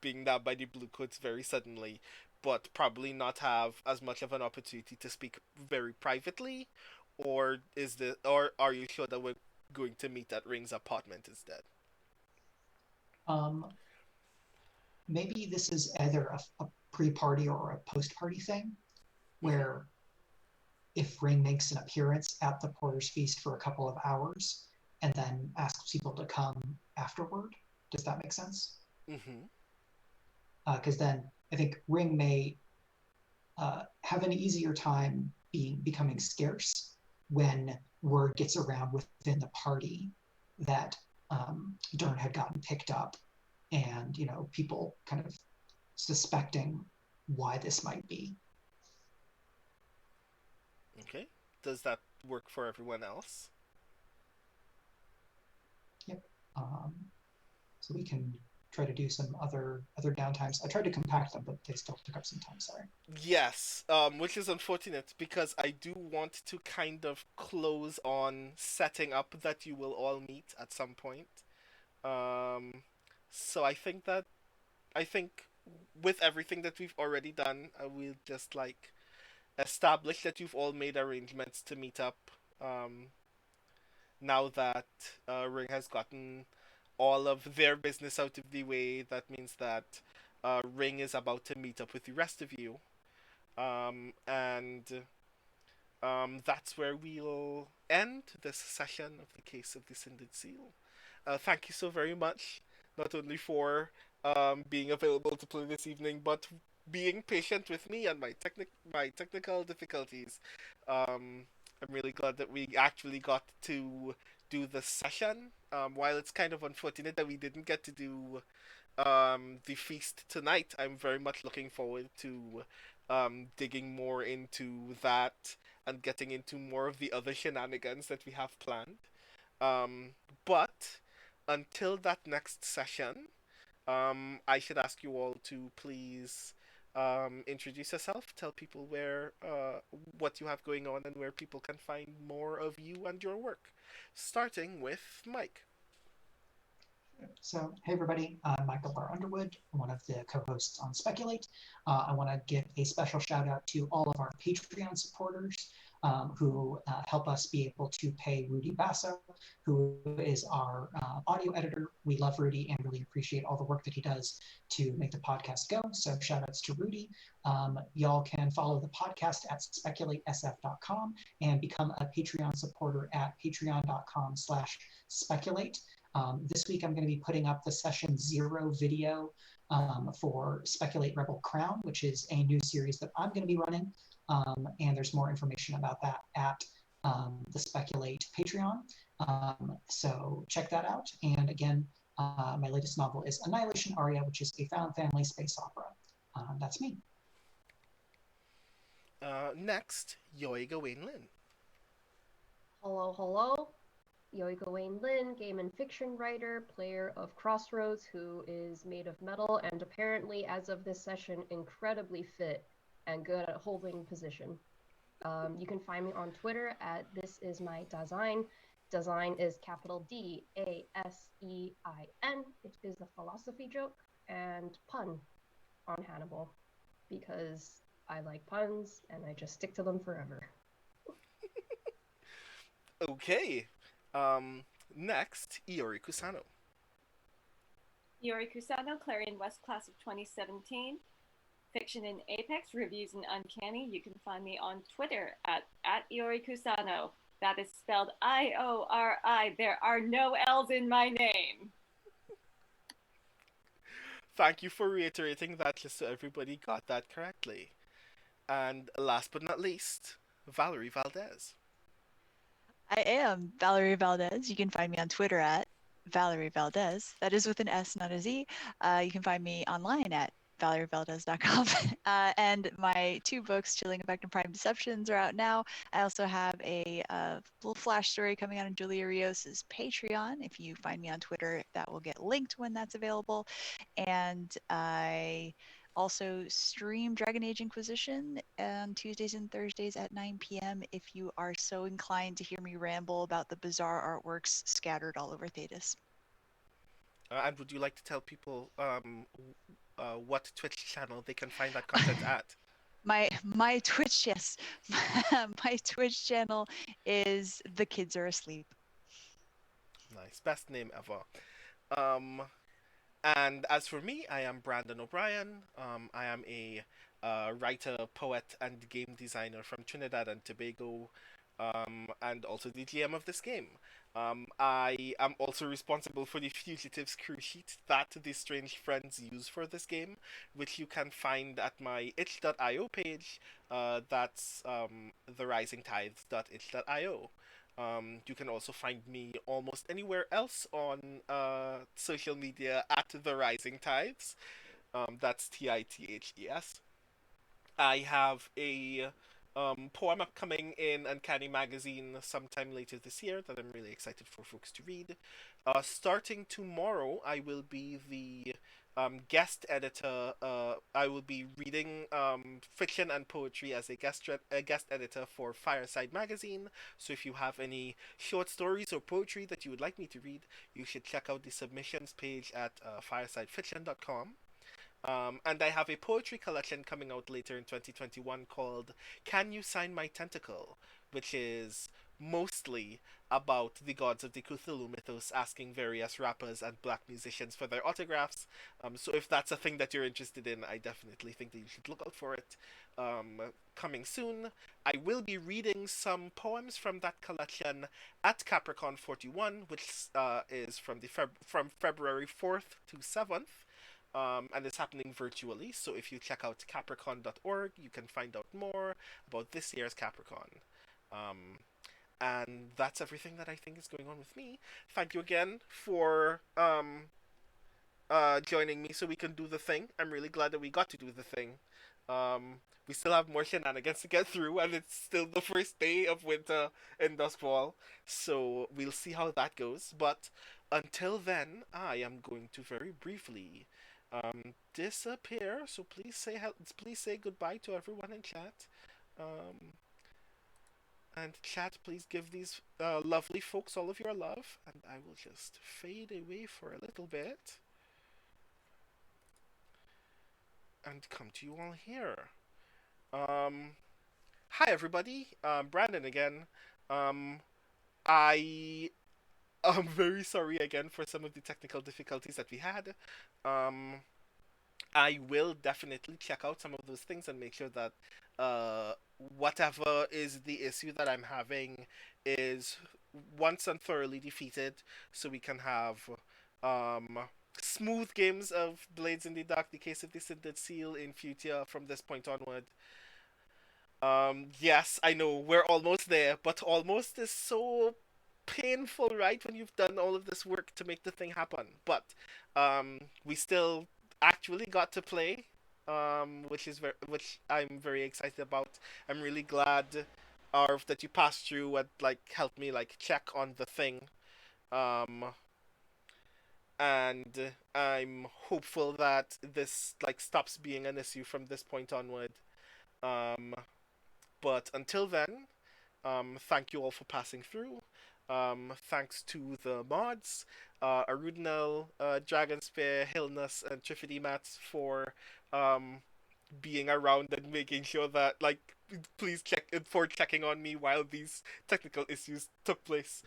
being nabbed by the Bluecoats very suddenly, but probably not have as much of an opportunity to speak very privately, or are you sure that we're going to meet at Ring's apartment instead? Um, Maybe this is either a pre-party or a post-party thing, where if Ring makes an appearance at the Porter's Feast for a couple of hours and then asks people to come afterward. Does that make sense? Mm-hmm. Because then I think Ring may have an easier time becoming scarce when word gets around within the party that Dern had gotten picked up, and people kind of suspecting why this might be. Okay. Does that work for everyone else? Yep. So we can try to do some other downtimes. I tried to compact them, but they still took up some time. Sorry. Yes, which is unfortunate because I do want to kind of close on setting up that you will all meet at some point. Um, so I think with everything that we've already done, I will just like establish that you've all made arrangements to meet up. Um, Now that Ring has gotten all of their business out of the way, that means that Ring is about to meet up with the rest of you. And That's where we'll end this session of the Case of the Cindered Seal. Thank you so very much, not only for being available to play this evening, but being patient with me and my technical difficulties. Um, I'm really glad that we actually got to do this session. While it's kind of unfortunate that we didn't get to do the feast tonight, I'm very much looking forward to digging more into that and getting into more of the other shenanigans that we have planned. Um, but until that next session, I should ask you all to please introduce yourself, tell people what you have going on, and where people can find more of you and your work. Starting with Mike. So, hey everybody, I'm Michael R. Underwood, one of the co-hosts on Speculate. I want to give a special shout out to all of our Patreon supporters who help us be able to pay Rudy Basso, who is our audio editor. We love Rudy and really appreciate all the work that he does to make the podcast go. So shout outs to Rudy. Y'all can follow the podcast at speculatesf.com and become a Patreon supporter at patreon.com/speculate. This week I'm going to be putting up the session 0 video for Speculate Rebel Crown, which is a new series that I'm going to be running. And there's more information about that at the Speculate Patreon. So check that out. And again, my latest novel is Annihilation Aria, which is a found family space opera. That's me. Next, Yoi Gawain Lin. Hello, hello. Jeoi Gawain Lin, game and fiction writer, player of Crossroads, who is made of metal and apparently, as of this session, incredibly fit and good at holding position. You can find me on Twitter at This Is My Design. Design is capital DASEIN. It is a philosophy joke and pun on Hannibal because I like puns and I just stick to them forever. Okay. Next, Iori Kusano. Iori Kusano, Clarion West class of 2017. Fiction in Apex, reviews in Uncanny. You can find me on Twitter at Iori Kusano. That is spelled IORI. There are no L's in my name. Thank you for reiterating that just so everybody got that correctly. And last but not least, Valerie Valdes. I am Valerie Valdes. You can find me on Twitter at Valerie Valdes. That is with an S, not a Z. You can find me online at valerievaldes.com. And my 2 books, Chilling Effect and Prime Deceptions, are out now. I also have a little flash story coming out on Julia Rios's Patreon. If you find me on Twitter, that will get linked when that's available. And I also stream Dragon Age Inquisition on Tuesdays and Thursdays at 9 p.m. if you are so inclined to hear me ramble about the bizarre artworks scattered all over Thetis. And would you like to tell people what Twitch channel they can find that content at? My Twitch, yes, my Twitch channel is The Kids Are Asleep. Nice, best name ever. Um, And as for me, I am Brandon O'Brien. I am a writer, poet, and game designer from Trinidad and Tobago, and also the GM of this game. I am also responsible for the Fugitives crew sheet that the Strange Friends use for this game, which you can find at my itch.io page. That's therisingtides.itch.io. You can also find me almost anywhere else on social media at The Rising Tides. That's TITHES. I have a poem upcoming in Uncanny Magazine sometime later this year that I'm really excited for folks to read. Starting tomorrow, I will be the guest editor. I will be reading fiction and poetry as a guest editor for Fireside Magazine. So if you have any short stories or poetry that you would like me to read, you should check out the submissions page at firesidefiction.com. And I have a poetry collection coming out later in 2021 called Can You Sign My Tentacle? Which is mostly about the gods of the Cthulhu mythos asking various rappers and black musicians for their autographs. So if that's a thing that you're interested in, I definitely think that you should look out for it. Coming soon, I will be reading some poems from that collection at Capricorn 41, which is from from February 4th to 7th. And it's happening virtually. So if you check out capricorn.org, you can find out more about this year's Capricorn. Um, and that's everything that I think is going on with me. Thank you again for joining me so we can do the thing. I'm really glad that we got to do the thing. We still have more shenanigans to get through, and it's still the first day of winter in Duskwall. So we'll see how that goes. But until then, I am going to very briefly disappear. So please say goodbye to everyone in chat. Um, and chat, please give these lovely folks all of your love. And I will just fade away for a little bit and come to you all here. Hi everybody. Brandon again. Um, I am very sorry again for some of the technical difficulties that we had. Um, I will definitely check out some of those things and make sure that whatever is the issue that I'm having is once and thoroughly defeated, so we can have um, smooth games of Blades in the Dark, the case of the Cindered Seal in future from this point onward. Yes, I know we're almost there, but almost is so painful, right? When you've done all of this work to make the thing happen, but we still actually got to play, which I'm very excited about. I'm really glad, Arv, that you passed through and like helped me like check on the thing. Um, and I'm hopeful that this like stops being an issue from this point onward. Um, but until then, thank you all for passing through. Thanks to the mods, Arudinel, Dragonspear, Hillness, and Triffity Mats for um, being around and making sure that, like, please check for checking on me while these technical issues took place.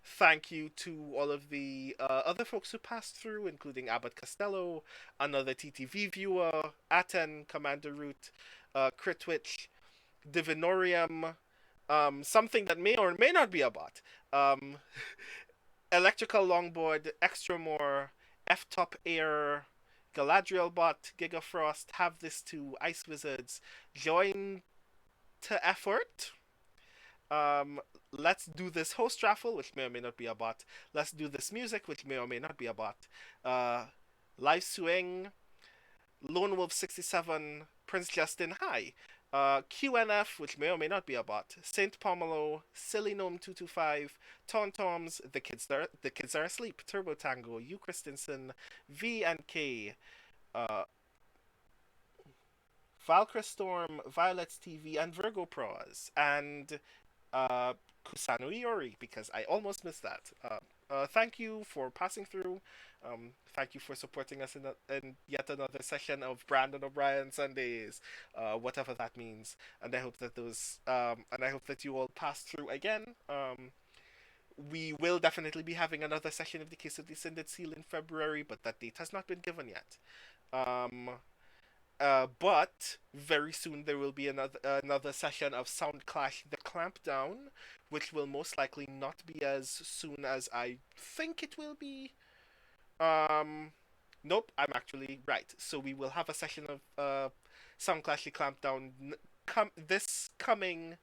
Thank you to all of the other folks who passed through, including Abbott Costello, another TTV viewer, Aten, Commander Root, Critwitch, Divinorium, something that may or may not be a bot. Um, Electrical Longboard, Extra More, F Top Air, Galadriel Bot, Gigafrost, Have This Too, Ice Wizards, Join to Effort, Um, let's do this host raffle, which may or may not be a bot. Let's do this music, which may or may not be a bot. Uh, Live Swing, Lone Wolf 67, Prince Justin, hi. QNF, which may or may not be a bot. Saint Pomelo, Silly Gnome 225, Tauntaums, the kids are asleep. Turbo Tango, U Christensen, V and K, uh, Valkyrie Storm, Violet's TV, and Virgo Pros, and uh, Kusano Iori, because I almost missed that. Thank you for passing through. Thank you for supporting us in yet another session of Brandon O'Brien Sundays, whatever that means. And I hope that and I hope that you all pass through again. We will definitely be having another session of the Case of the Cindered Seal in February, but that date has not been given yet. Um, but very soon there will be another session of Sound Clash: The Clampdown, which will most likely not be as soon as I think it will be. Um, nope, I'm actually right. So we will have a session of Sound Clash: The Clampdown this coming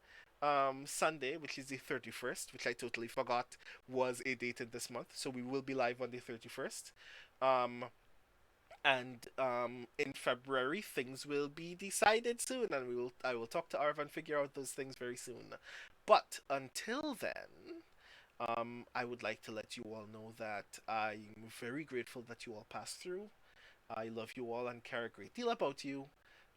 Sunday, which is the 31st, which I totally forgot was a date in this month. So we will be live on the 31st. Um, and in February things will be decided soon, and I will talk to Arv and figure out those things very soon. But until then, I would like to let you all know that I'm very grateful that you all passed through. I love you all and care a great deal about you.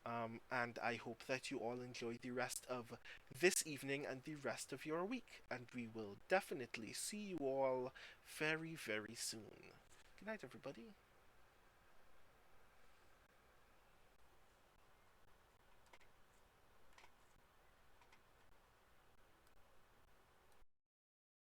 And I hope that you all enjoy the rest of this evening and the rest of your week. And we will definitely see you all very, very soon. Good night, everybody.